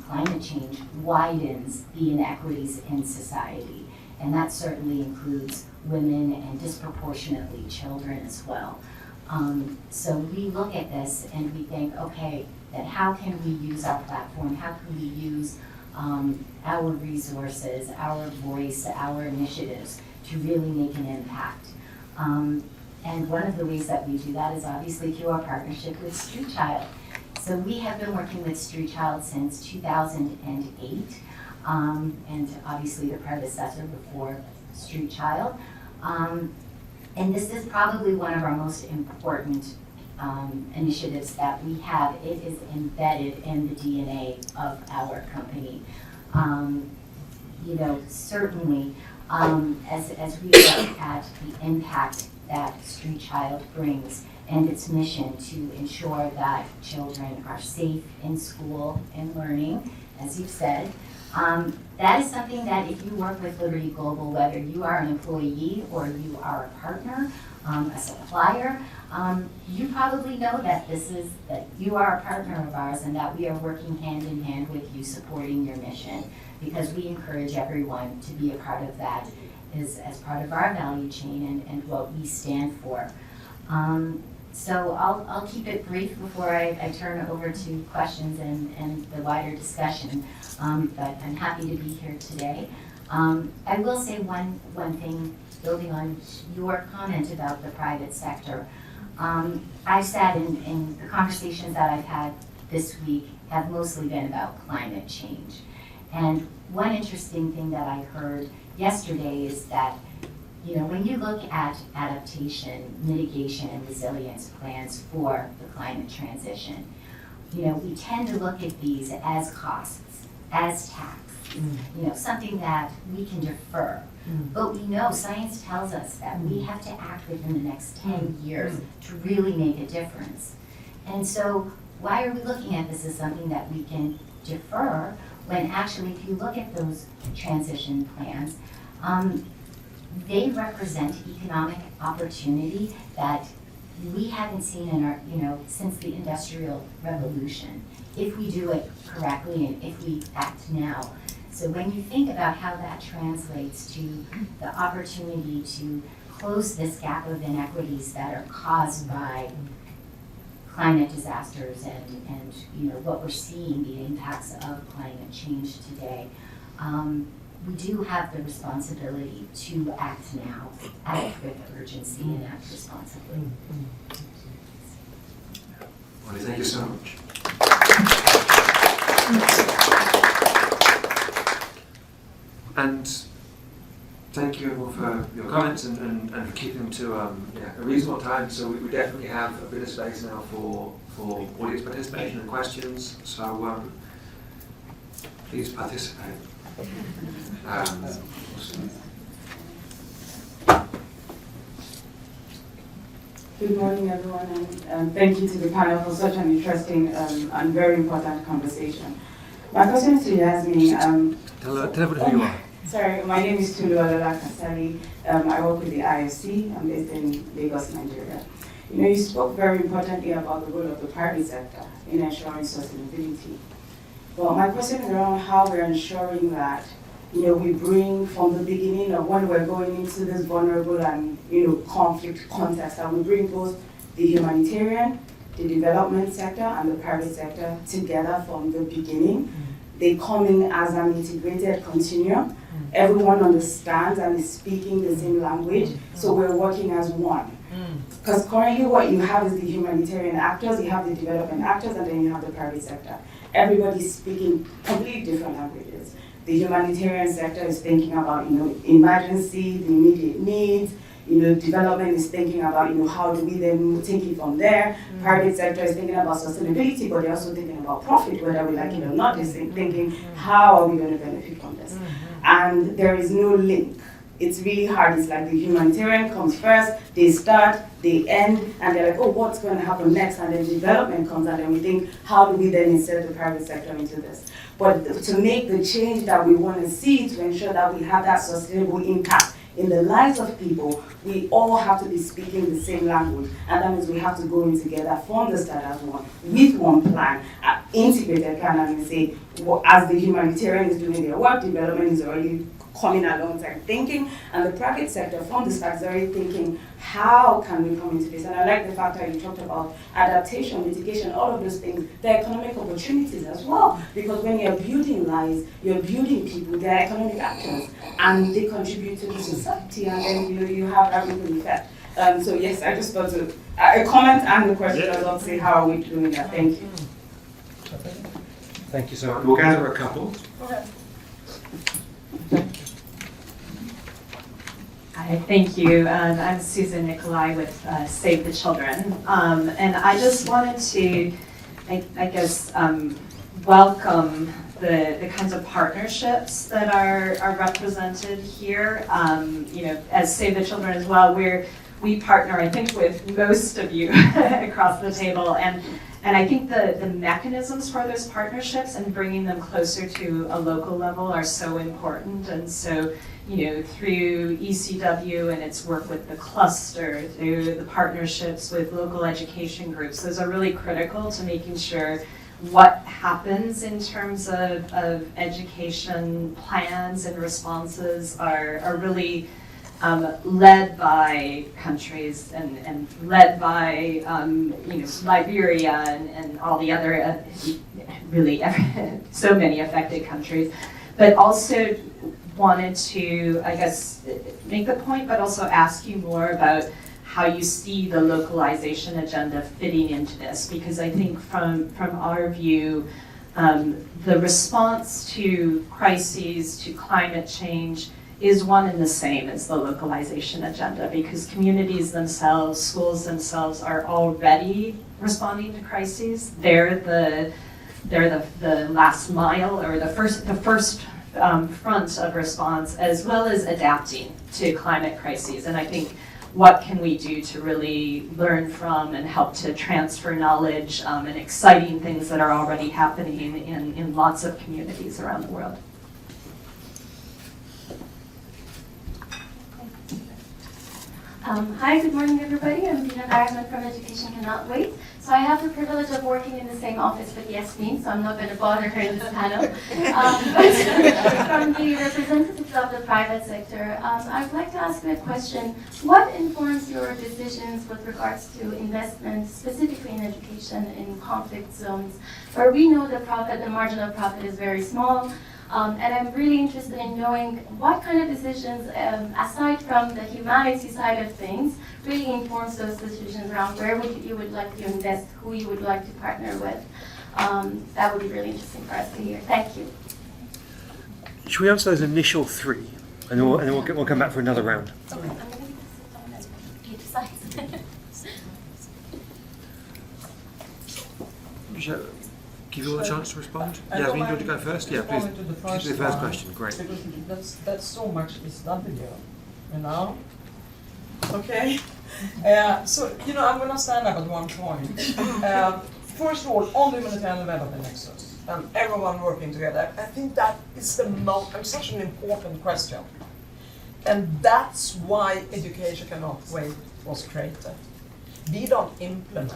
H: climate change widens the inequities in society, and that certainly includes women and disproportionately children as well. So we look at this and we think, okay, then how can we use our platform? How can we use our resources, our voice, our initiatives to really make an impact? And one of the ways that we do that is obviously through our partnership with Street Child. So we have been working with Street Child since 2008, and obviously the predecessor before Street Child. And this is probably one of our most important initiatives that we have. It is embedded in the DNA of our company. Certainly, as we look at the impact that Street Child brings and its mission to ensure that children are safe in school and learning, as you've said, that is something that if you work with Liberty Global, whether you are an employee or you are a partner, a supplier, you probably know that that you are a partner of ours and that we are working hand in hand with you supporting your mission, because we encourage everyone to be a part of that as part of our value chain and what we stand for. So I'll keep it brief before I turn over to questions and the wider discussion, but I'm happy to be here today. I will say one thing, building on your comment about the private sector. I've sat in the conversations that I've had this week have mostly been about climate change. And one interesting thing that I heard yesterday is that when you look at adaptation, mitigation, and resilience plans for the climate transition, we tend to look at these as costs, as tax, something that we can defer. But we know science tells us that we have to act within the next 10 years to really make a difference. And so why are we looking at this as something that we can defer when actually if you look at those transition plans, they represent economic opportunity that we haven't seen in our, since the Industrial Revolution, if we do it correctly and if we act now. So when you think about how that translates to the opportunity to close this gap of inequities that are caused by climate disasters and what we're seeing, the impacts of climate change today, we do have the responsibility to act now, act with urgency, and act responsibly.
A: Well, thank you so much. And thank you all for your comments and for keeping them to a reasonable time. So we definitely have a bit of space now for audience participation and questions. So please participate.
I: Good morning, everyone, and thank you to the panel for such an interesting and very important conversation. My question is to Yasmine.
A: Tell everyone who you are.
I: Sorry, my name is Nyuma Boakai Sr. I work with the IFC. I'm based in Lagos, Nigeria. You spoke very importantly about the role of the private sector in ensuring sustainability. Well, my question is around how we're ensuring that we bring from the beginning of when we're going into this vulnerable and conflict context, that we bring both the humanitarian, the development sector, and the private sector together from the beginning, they come in as an integrated continuum. Everyone understands and is speaking the same language, so we're working as one. Because currently what you have is the humanitarian actors, you have the development actors, and then you have the private sector. Everybody's speaking completely different languages. The humanitarian sector is thinking about, emergency, the immediate needs. Development is thinking about, how do we then take it from there. Private sector is thinking about sustainability, but they're also thinking about profit, whether we like it or not. They're thinking, how are we going to benefit from this? And there is no link. It's really hard. It's like the humanitarian comes first, they start, they end, and they're like, oh, what's going to happen next? And then development comes, and then we think, how do we then insert the private sector into this? But to make the change that we want to see, to ensure that we have that sustainable impact in the lives of people, we all have to be speaking the same language. And that means we have to go in together from the start as one, with one plan, integrated plan, and we say, as the humanitarian is doing their work, development is already coming alongside thinking, and the private sector from the start is already thinking, how can we come into this? And I like the fact that you talked about adaptation, mitigation, all of those things. They're economic opportunities as well, because when you're building lives, you're building people, they're economic actors, and they contribute to the society, and then you have that ripple effect. So yes, I just got to a comment and the question as well, say how are we doing that? Thank you.
J: Thank you so much. We'll gather a couple.
G: Okay.
K: Hi, thank you. I'm Susan Nicolai with Save the Children. And I just wanted to, I guess, welcome the kinds of partnerships that are represented here. As Save the Children as well, we partner, I think, with most of you across the table. And I think the mechanisms for those partnerships and bringing them closer to a local level are so important. And so, through ECW and its work with the cluster, through the partnerships with local education groups, those are really critical to making sure what happens in terms of education plans and responses are really led by countries and led by Liberia and all the other so many affected countries, but also wanted to, I guess, make the point, but also ask you more about how you see the localization agenda fitting into this, because I think from our view, the response to crises, to climate change, is one and the same as the localization agenda, because communities themselves, schools themselves are already responding to crises. They're the last mile, or the first front of response, as well as adapting to climate crises. And I think, what can we do to really learn from and help to transfer knowledge and exciting things that are already happening in lots of communities around the world?
L: Hi, good morning everybody. I'm Dina Arman from Education Cannot Wait. So I have the privilege of working in the same office with Yasmine, so I'm not going to bother her in this panel. But from the representatives of the private sector, I'd like to ask you a question. What informs your decisions with regards to investment, specifically in education in conflict zones, where we know the margin of profit is very small? And I'm really interested in knowing what kind of decisions, aside from the humanity side of things, really informs those decisions around where you would like to invest, who you would like to partner with. That would be really interesting for us to hear. Thank you.
J: Should we answer those initial three, and then we'll come back for another round?
L: Okay, I'm going to sit down as well. You decide.
J: Give you all a chance to respond. Yeah, do you want to go first? Yeah, please.
G: To the first,
J: the first question, great.
G: Because that's so much is W, Okay. So I'm going to stand up at one point. First of all, on the humanitarian development nexus, and everyone working together, I think that is such an important question, and that's why Education Cannot Wait was created. We don't implement.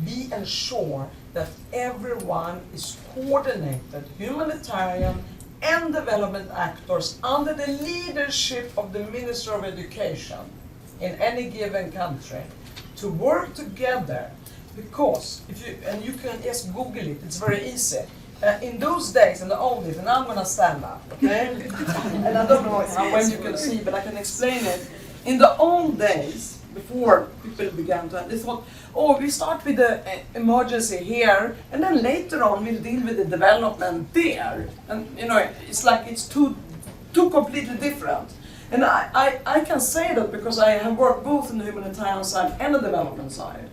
G: We ensure that everyone is coordinated, humanitarian and development actors under the leadership of the Minister of Education in any given country to work together. Because you can just Google it, it's very easy. in those days, in the old days, and I'm going to stand up, okay? And I don't know when you can see, but I can explain it. In the old days, before people began to, they thought, oh, we start with the emergency here, and then later on we'll deal with the development there. And you know, it's like it's two completely different. And I can say that because I have worked both in the humanitarian side and the development side.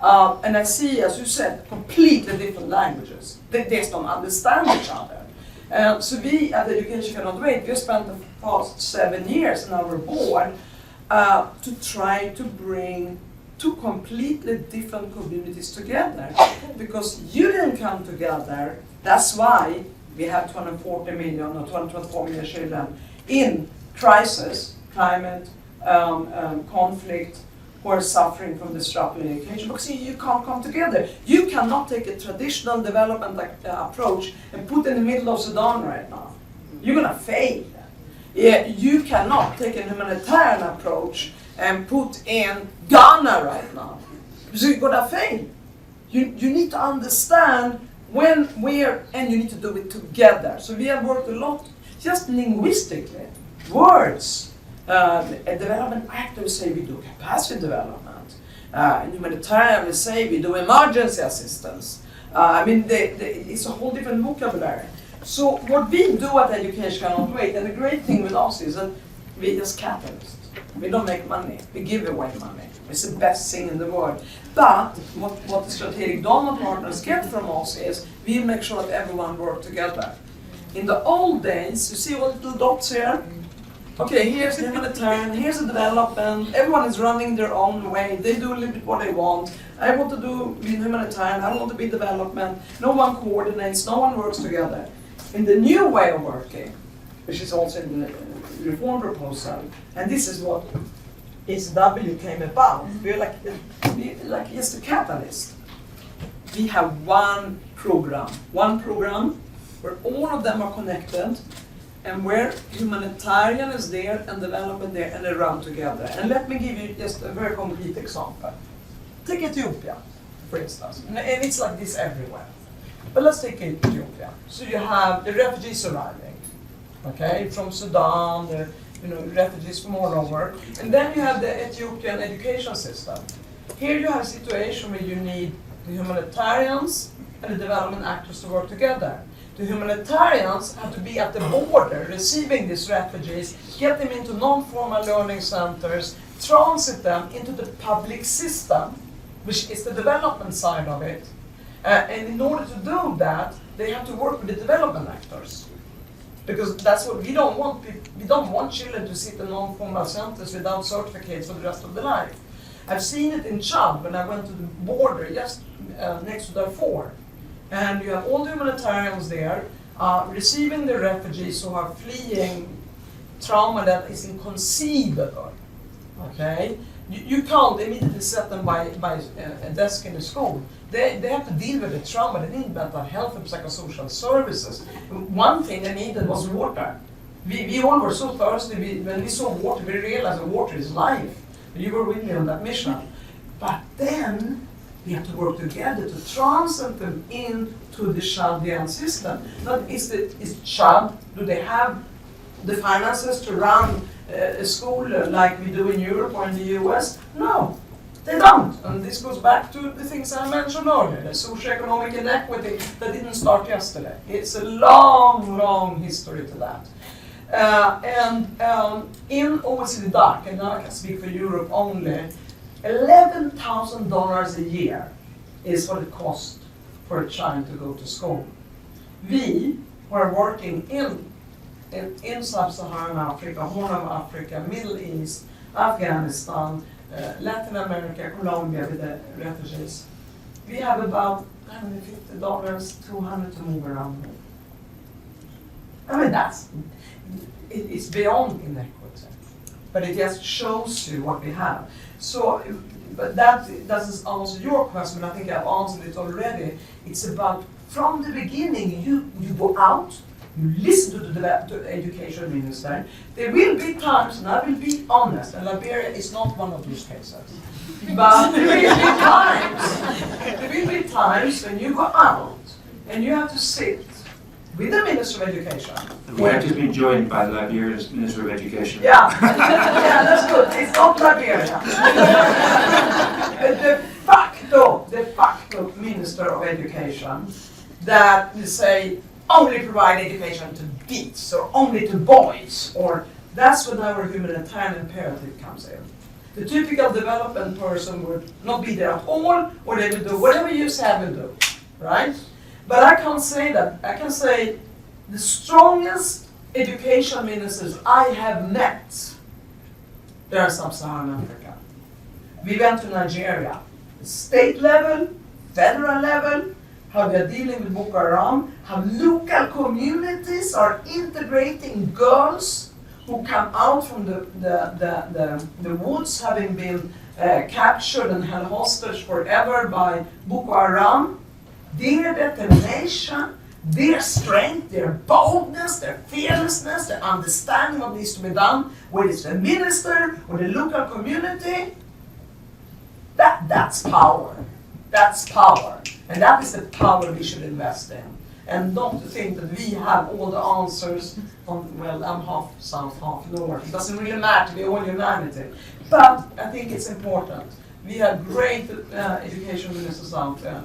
G: And I see, as you said, completely different languages. They just don't understand each other. So we at Education Cannot Wait, we spent the past 7 years in our board to try to bring two completely different communities together. Because you didn't come together, that's why we have 240 million or 224 million children in crisis, climate, conflict, who are suffering from disrupted education. Because you can't come together. You cannot take a traditional development approach and put in the middle of Sudan right now. You're going to fail. Yeah, you cannot take a humanitarian approach and put in Ghana right now. So you're going to fail. You need to understand when, where, and you need to do it together. So we have worked a lot, just linguistically, words. Development actors say we do capacity development. Humanitarian say we do emergency assistance. I mean, it's a whole different vocabulary. So what we do at Education Cannot Wait, and the great thing with us is that we're just capitalists. We don't make money, we give away money. It's the best thing in the world. But what the strategic donor partners get from us is we make sure that everyone works together. In the old days, you see all the little dots here? Okay, here's the humanitarian, here's the development, everyone is running their own way, they do a little bit what they want. I want to be humanitarian, I want to be development, no one coordinates, no one works together. In the new way of working, which is also in the reform proposal, and this is what SW came about, we're like it's the catalyst. We have one program where all of them are connected, and where humanitarian is there and development there, and they run together. And let me give you just a very concrete example. Take Ethiopia, for instance, and it's like this everywhere. But let's take Ethiopia. So you have the refugees arriving, okay, from Sudan, the refugees from all over, and then you have the Ethiopian education system. Here you have a situation where you need the humanitarians and the development actors to work together. The humanitarians have to be at the border, receiving these refugees, get them into non-formal learning centers, transit them into the public system, which is the development side of it. And in order to do that, they have to work with the development actors. Because that's what we don't want. We don't want children to sit in non-formal centers without certificates for the rest of their life. I've seen it in Chad when I went to the border just next to Darfur. And you have all the humanitarians there receiving the refugees who are fleeing trauma that is inconceivable. Okay? You can't immediately set them by a desk in a school. They have to deal with the trauma. They need mental health and psychosocial services. One thing they needed was water. We all were so thirsty. When we saw water, we realized that water is life. You were with me on that mission. But then we have to work together to translate them into the Chadian system. Not is Chad, do they have the finances to run a school like we do in Europe or in the US? No, they don't. And this goes back to the things I mentioned earlier, the socioeconomic inequity that didn't start yesterday. It's a long, long history to that. In OECD DAC, and now I can speak for Europe only, $11,000 a year is what it costs for a child to go to school. We were working in Sub-Saharan Africa, Horn of Africa, Middle East, Afghanistan, Latin America, Colombia with the refugees. We have about $150, $200 to move around with. I mean, it's beyond inequity, but it just shows you what we have. So, but that doesn't answer your question, I think I've answered it already. It's about, from the beginning, you go out, you listen to the education minister. There will be times, and I will be honest, and Liberia is not one of those cases. But there will be times when you go out and you have to sit with the Minister of Education.
A: We have just been joined by the Liberia's Minister of Education.
G: Yeah, yeah, that's good. It's not Liberia. The de facto Minister of Education that will say only provide education to beats or only to boys, or that's when our humanitarian imperative comes in. The typical development person would not be there at all, or they will do whatever you say will do, right? But I can't say that. I can say the strongest education ministers I have met, they are sub-Saharan Africa. We went to Nigeria, state level, federal level, how they're dealing with Boko Haram, how local communities are integrating girls who come out from the woods having been captured and held hostage forever by Boko Haram. Their determination, their strength, their boldness, their fearlessness, their understanding of what needs to be done, whether it's the minister or the local community, that's power. That's power. And that is the power we should invest in. And not to think that we have all the answers on, well, I'm half south, half north. It doesn't really matter, we're all humanity. But I think it's important. We have great education ministers out there.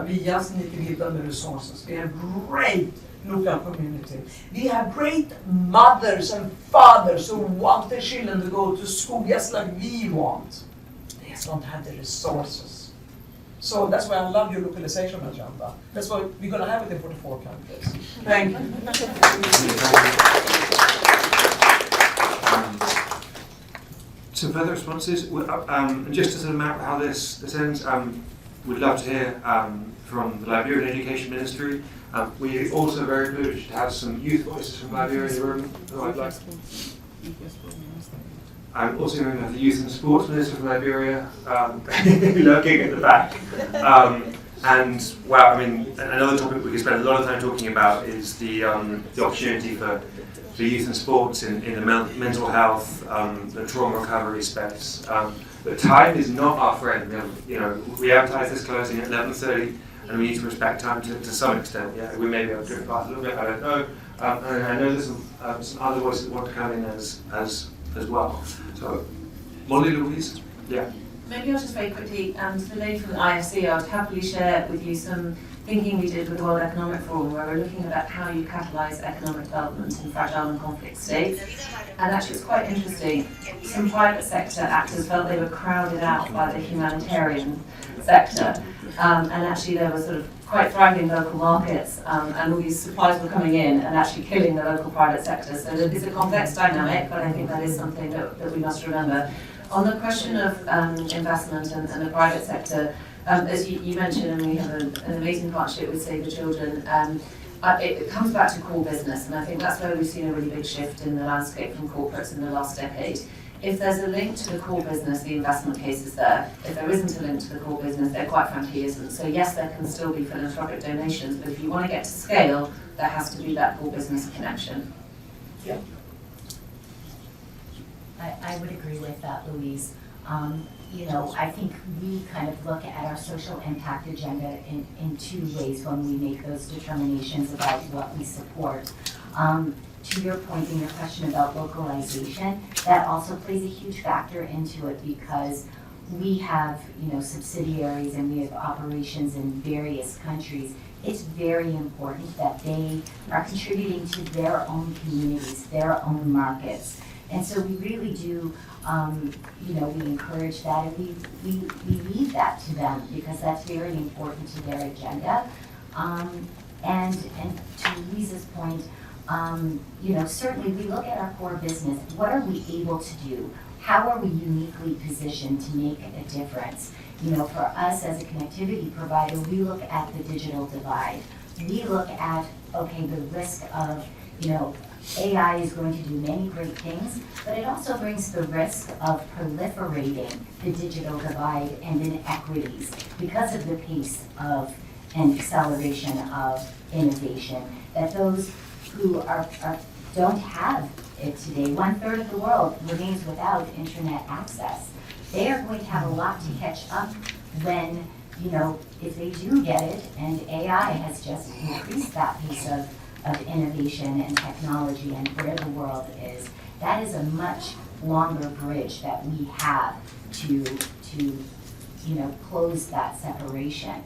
G: We just need to give them the resources. We have great local community. We have great mothers and fathers who want their children to go to school just like we want. They just don't have the resources. So that's why I love your localization agenda. That's why we're going to have it in 44 countries. Thank you.
A: Some further responses, just as a map how this ends, we'd love to hear from the Liberian Education Ministry. We're also very privileged to have some youth voices from Liberia in the room who I'd like. I'm also going to have the Youth and Sports Minister from Liberia lurking at the back. And, well, I mean, another topic we could spend a lot of time talking about is the opportunity for youth and sports in the mental health, the trauma recovery space. But time is not our friend. We advertise this closing at 11:30, and we need to respect time to some extent. Yeah, we may be able to drift past a little bit. I don't know. And I know there's some other voices that want to come in as well. So, Molly, Louise, yeah.
F: Maybe I'll just very quickly, to the lady from the IFC, I would happily share with you some thinking we did with the World Economic Forum, where we're looking at how you catalyse economic development in fragile and conflict states. And actually it's quite interesting, some private sector actors felt they were crowded out by the humanitarian sector. And actually there were sort of quite thriving local markets, and all these supplies were coming in and actually killing the local private sector. So it's a complex dynamic, but I think that is something that we must remember. On the question of investment and the private sector, as you mentioned, and we have an amazing partnership with Save the Children, it comes back to core business, and I think that's where we've seen a really big shift in the landscape from corporates in the last decade. If there's a link to the core business, the investment case is there. If there isn't a link to the core business, there quite frankly isn't. So yes, there can still be philanthropic donations, but if you want to get to scale, there has to be that core business connection.
G: Yeah.
H: I would agree with that, Louise. I think we kind of look at our social impact agenda in two ways when we make those determinations about what we support. To your point in your question about localization, that also plays a huge factor into it because we have, subsidiaries and we have operations in various countries. It's very important that they are contributing to their own communities, their own markets. And so we really do, we encourage that, and we leave that to them because that's very important to their agenda. And to Louise's point, certainly we look at our core business. What are we able to do? How are we uniquely positioned to make a difference? For us as a connectivity provider, we look at the digital divide. We look at, the risk of, AI is going to do many great things, but it also brings the risk of proliferating the digital divide and inequities because of the pace of and acceleration of innovation. That those who don't have it today, 1/3 of the world remains without internet access. They are going to have a lot to catch up when, if they do get it, and AI has just increased that pace of innovation and technology and where the world is, that is a much longer bridge that we have to close that separation.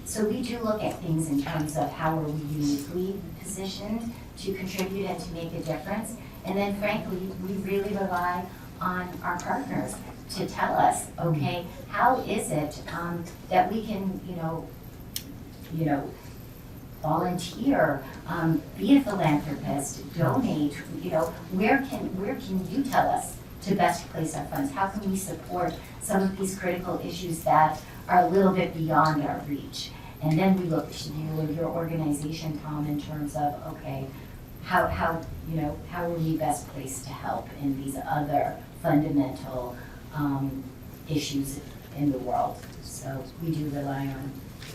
H: So we do look at things in terms of how are we uniquely positioned to contribute and to make a difference. And then frankly, we really rely on our partners to tell us, okay, how is it that we can, volunteer, be a philanthropist, donate, where can you tell us to best place our funds? How can we support some of these critical issues that are a little bit beyond our reach? And then we look to you and your organization, Tom, in terms of, okay, how are we best placed to help in these other fundamental issues in the world? So we do rely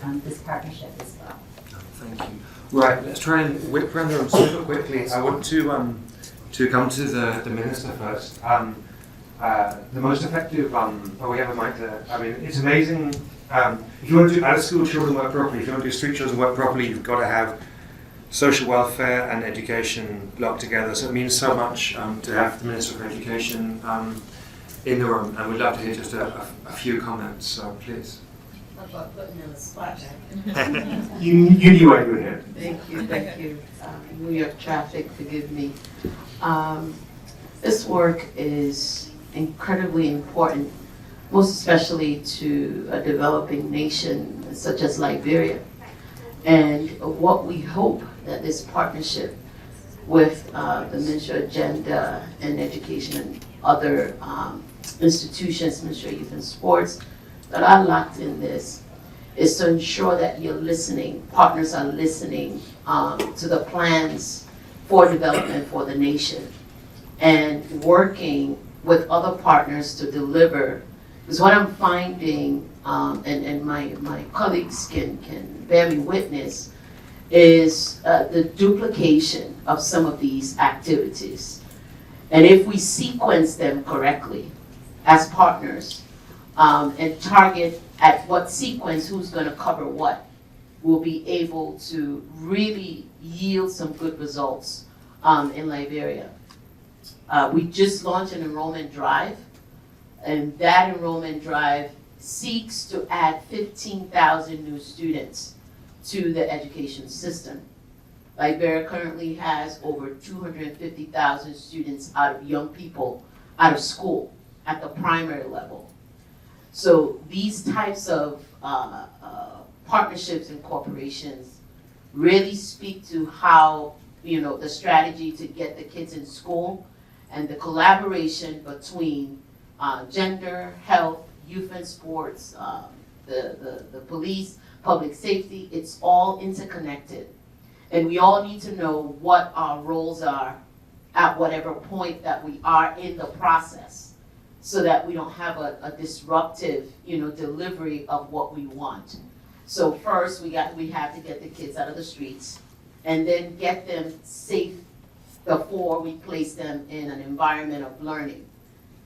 H: on this partnership as well.
A: Thank you. Right, let's try and whip around the room super quickly. I want to come to the minister first. The most effective, we have a mic there. I mean, it's amazing. If you want to do out-of-school children work properly, if you want to do street children work properly, you've got to have social welfare and education locked together. So it means so much to have the Minister for Education in the room, and we'd love to hear just a few comments. So please.
E: About putting in a spot.
A: You knew I would hit.
M: Thank you. New York traffic, forgive me. This work is incredibly important, most especially to a developing nation such as Liberia. And what we hope that this partnership with the Ministry of Gender and Education and other institutions, Ministry of Youth and Sports, that are locked in this, is to ensure that you're listening, partners are listening to the plans for development for the nation, and working with other partners to deliver. Because what I'm finding, and my colleagues can bear me witness, is the duplication of some of these activities. And if we sequence them correctly as partners, and target at what sequence, who's going to cover what, we'll be able to really yield some good results in Liberia. We just launched an enrollment drive, and that enrollment drive seeks to add 15,000 new students to the education system. Liberia currently has over 250,000 students out of young people out of school at the primary level. So these types of partnerships and corporations really speak to how, the strategy to get the kids in school and the collaboration between gender, health, youth and sports, the police, public safety, it's all interconnected. And we all need to know what our roles are at whatever point that we are in the process, so that we don't have a disruptive, delivery of what we want. So first, we have to get the kids out of the streets, and then get them safe before we place them in an environment of learning.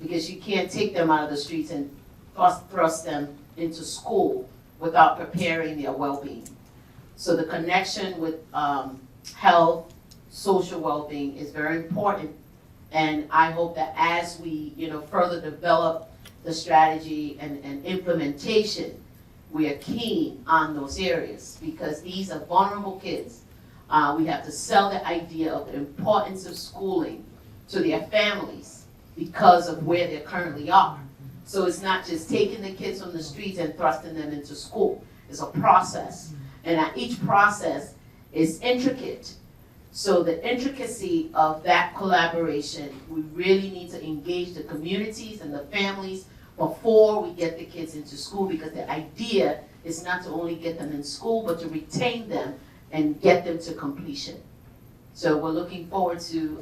M: Because you can't take them out of the streets and thrust them into school without preparing their well-being. So the connection with health, social well-being is very important. And I hope that as we, further develop the strategy and implementation, we are keen on those areas, because these are vulnerable kids. We have to sell the idea of the importance of schooling to their families because of where they currently are. So it's not just taking the kids from the streets and thrusting them into school. It's a process. And each process is intricate. So the intricacy of that collaboration, we really need to engage the communities and the families before we get the kids into school, because the idea is not to only get them in school, but to retain them and get them to completion. So we're looking forward to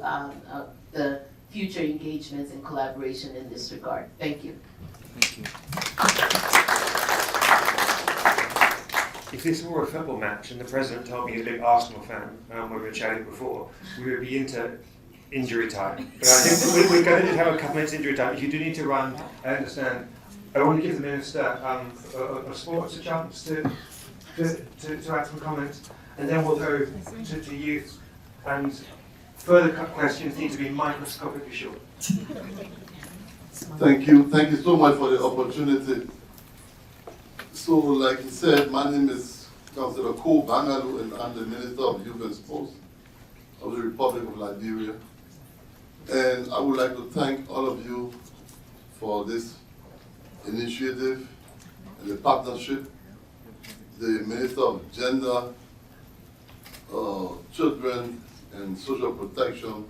M: the future engagements and collaboration in this regard. Thank you.
A: Thank you. If this were a football match and the president told me he's a big Arsenal fan, when we were chatting before, we would be into injury time. But I think we're going to have a couple minutes injury time. If you do need to run, I understand. I want to give the minister of sports a chance to add some comments. and then we'll go to youth. And further questions need to be microscopically short.
N: Thank you so much for the opportunity. So, like he said, my name is Councillor Ko Bangalu, and I'm the Minister of Youth and Sports of the Republic of Liberia. And I would like to thank all of you for this initiative and the partnership. The Minister of Gender, Children and Social Protection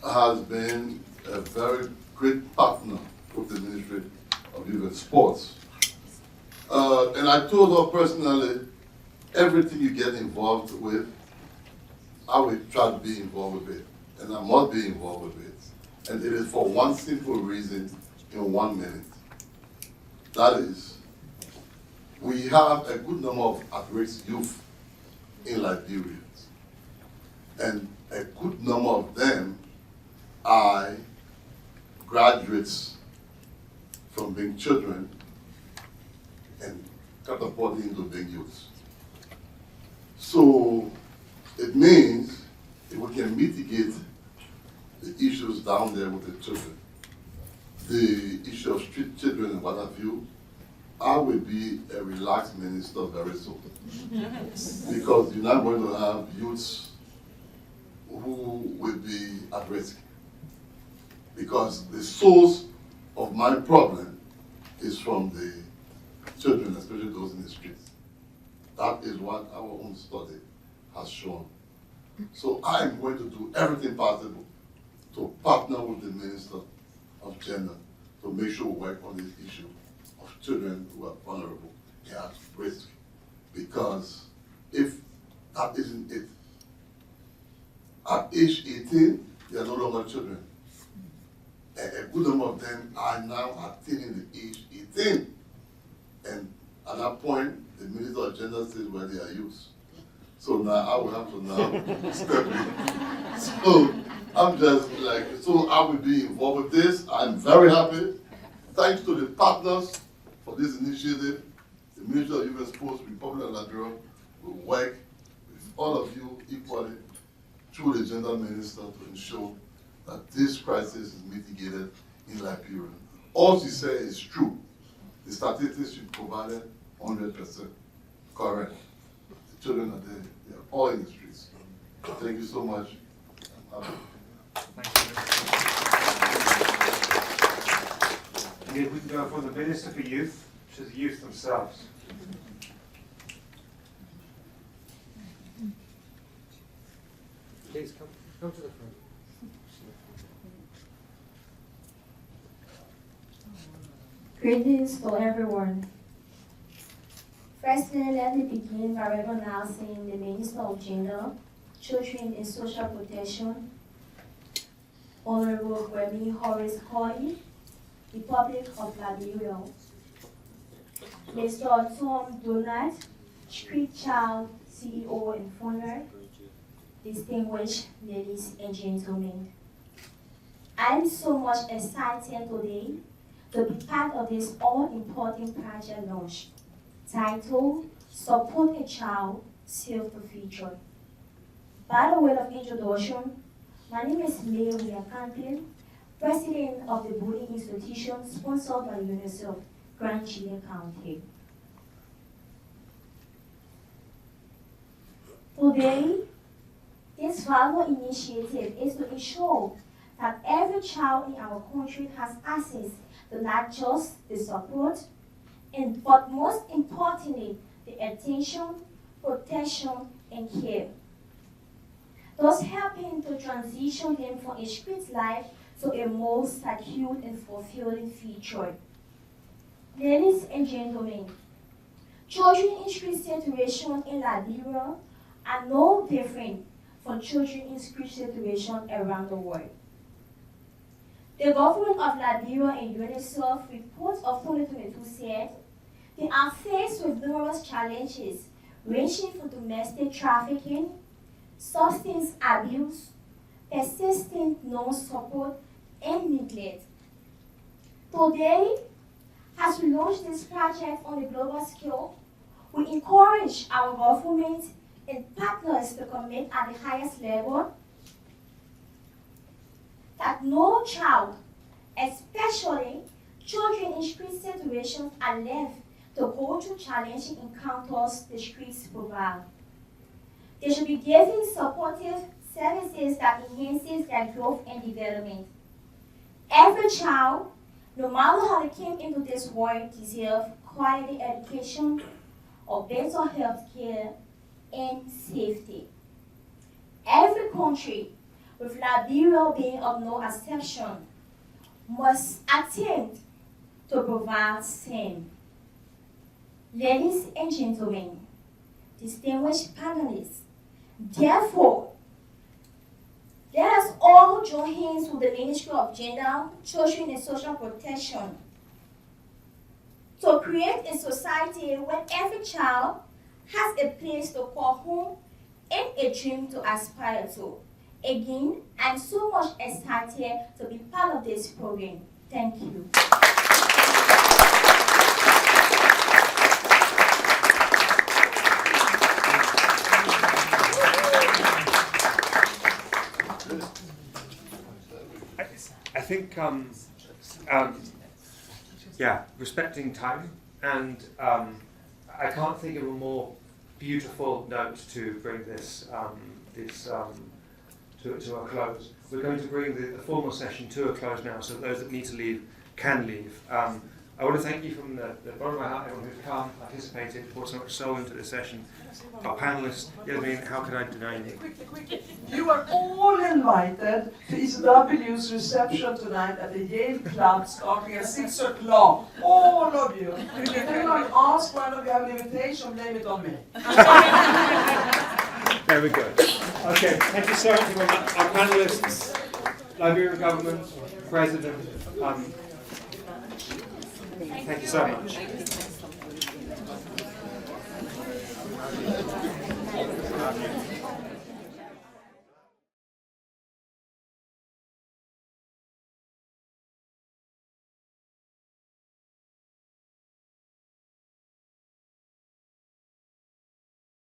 N: has been a very great partner with the Ministry of Youth and Sports. And I told her personally, everything you get involved with, I will try to be involved with it. And I must be involved with it. And it is for one simple reason in 1 minute. That is, we have a good number of at-risk youth in Liberia. And a good number of them are graduates from being children and catapulting into being youths. So it means if we can mitigate the issues down there with the children, the issue of street children and what have you, I will be a relaxed minister very soon. Because you're not going to have youths who will be at risk. Because the source of my problem is from the children, especially those in the streets. That is what our own study has shown. So I'm going to do everything possible to partner with the Minister of Gender to make sure we work on this issue of children who are vulnerable and at risk. Because if that isn't it, at age 18, they are no longer children. A good number of them are now attaining the age 18. And at that point, the Minister of Gender says, well, they are youth. So now I will have to now step in. So I'm just like, so I will be involved with this. I'm very happy. Thanks to the partners for this initiative. The Ministry of Youth and Sports, Republic of Liberia, will work with all of you equally through the Gender Minister to ensure that this crisis is mitigated in Liberia. All she said is true. The statistics she provided, 100% correct. The children are there. They are all in the streets. Thank you so much.
A: We can go for the Minister for Youth, which is the youth themselves.
J: Please come to the front.
O: Greetings to everyone. Firstly, let me begin by recognizing the Minister of Gender, Children and Social Protection, Honorable Gbeme Horace-Kollie, Republic of Liberia, Mr. Tom Dannatt, Street Child CEO and founder, distinguished ladies and gentlemen. I am so much excited today to be part of this all-important project launch titled Support a Child, Save the Future. By the way of introduction, my name is Louise James, President of the boarding institution sponsored by UNICEF, Grand Chile County. Today, this valuable initiative is to ensure that every child in our country has access to not just the support, but most importantly, the attention, protection, and care, thus helping to transition them from a street life to a more secure and fulfilling future. Ladies and gentlemen, children in street situation in Liberia are no different from children in street situation around the world. The government of Liberia and UNICEF report of 2022 said they are faced with numerous challenges ranging from domestic trafficking, substance abuse, persistent non-support, and neglect. Today, as we launch this project on a global scale, We encourage our government and partners to commit at the highest level that no child, especially children in street situations, are left to go through challenging encounters the streets provide. They should be given supportive services that enhances their growth and development. Every child, no matter how they came into this world, deserves quality education or better health care and safety. Every country, with Liberia being of no exception, must attempt to provide same. Ladies and gentlemen, distinguished panelists, therefore, let us all join hands with the Ministry of Gender, Children and Social Protection to create a society where every child has a place to call home and a dream to aspire to. Again, I'm so much excited to be part of this program. Thank you.
J: I think, yeah, respecting time, and I can't think of a more beautiful note to bring this to a close. We're going to bring the formal session to a close now, so those that need to leave can leave. I want to thank you from the bottom of my heart, everyone who's come, participated, brought so much soul into this session. Our panelists, Yasmine, how could I deny you?
G: You are all invited to ECW's reception tonight at the Yale Club starting at 6 o'clock. All of you. If anyone asks whether we have an invitation, blame it on me.
J: Very good. Okay, thank you so much to our panelists, Liberian government, President. Thank you so much.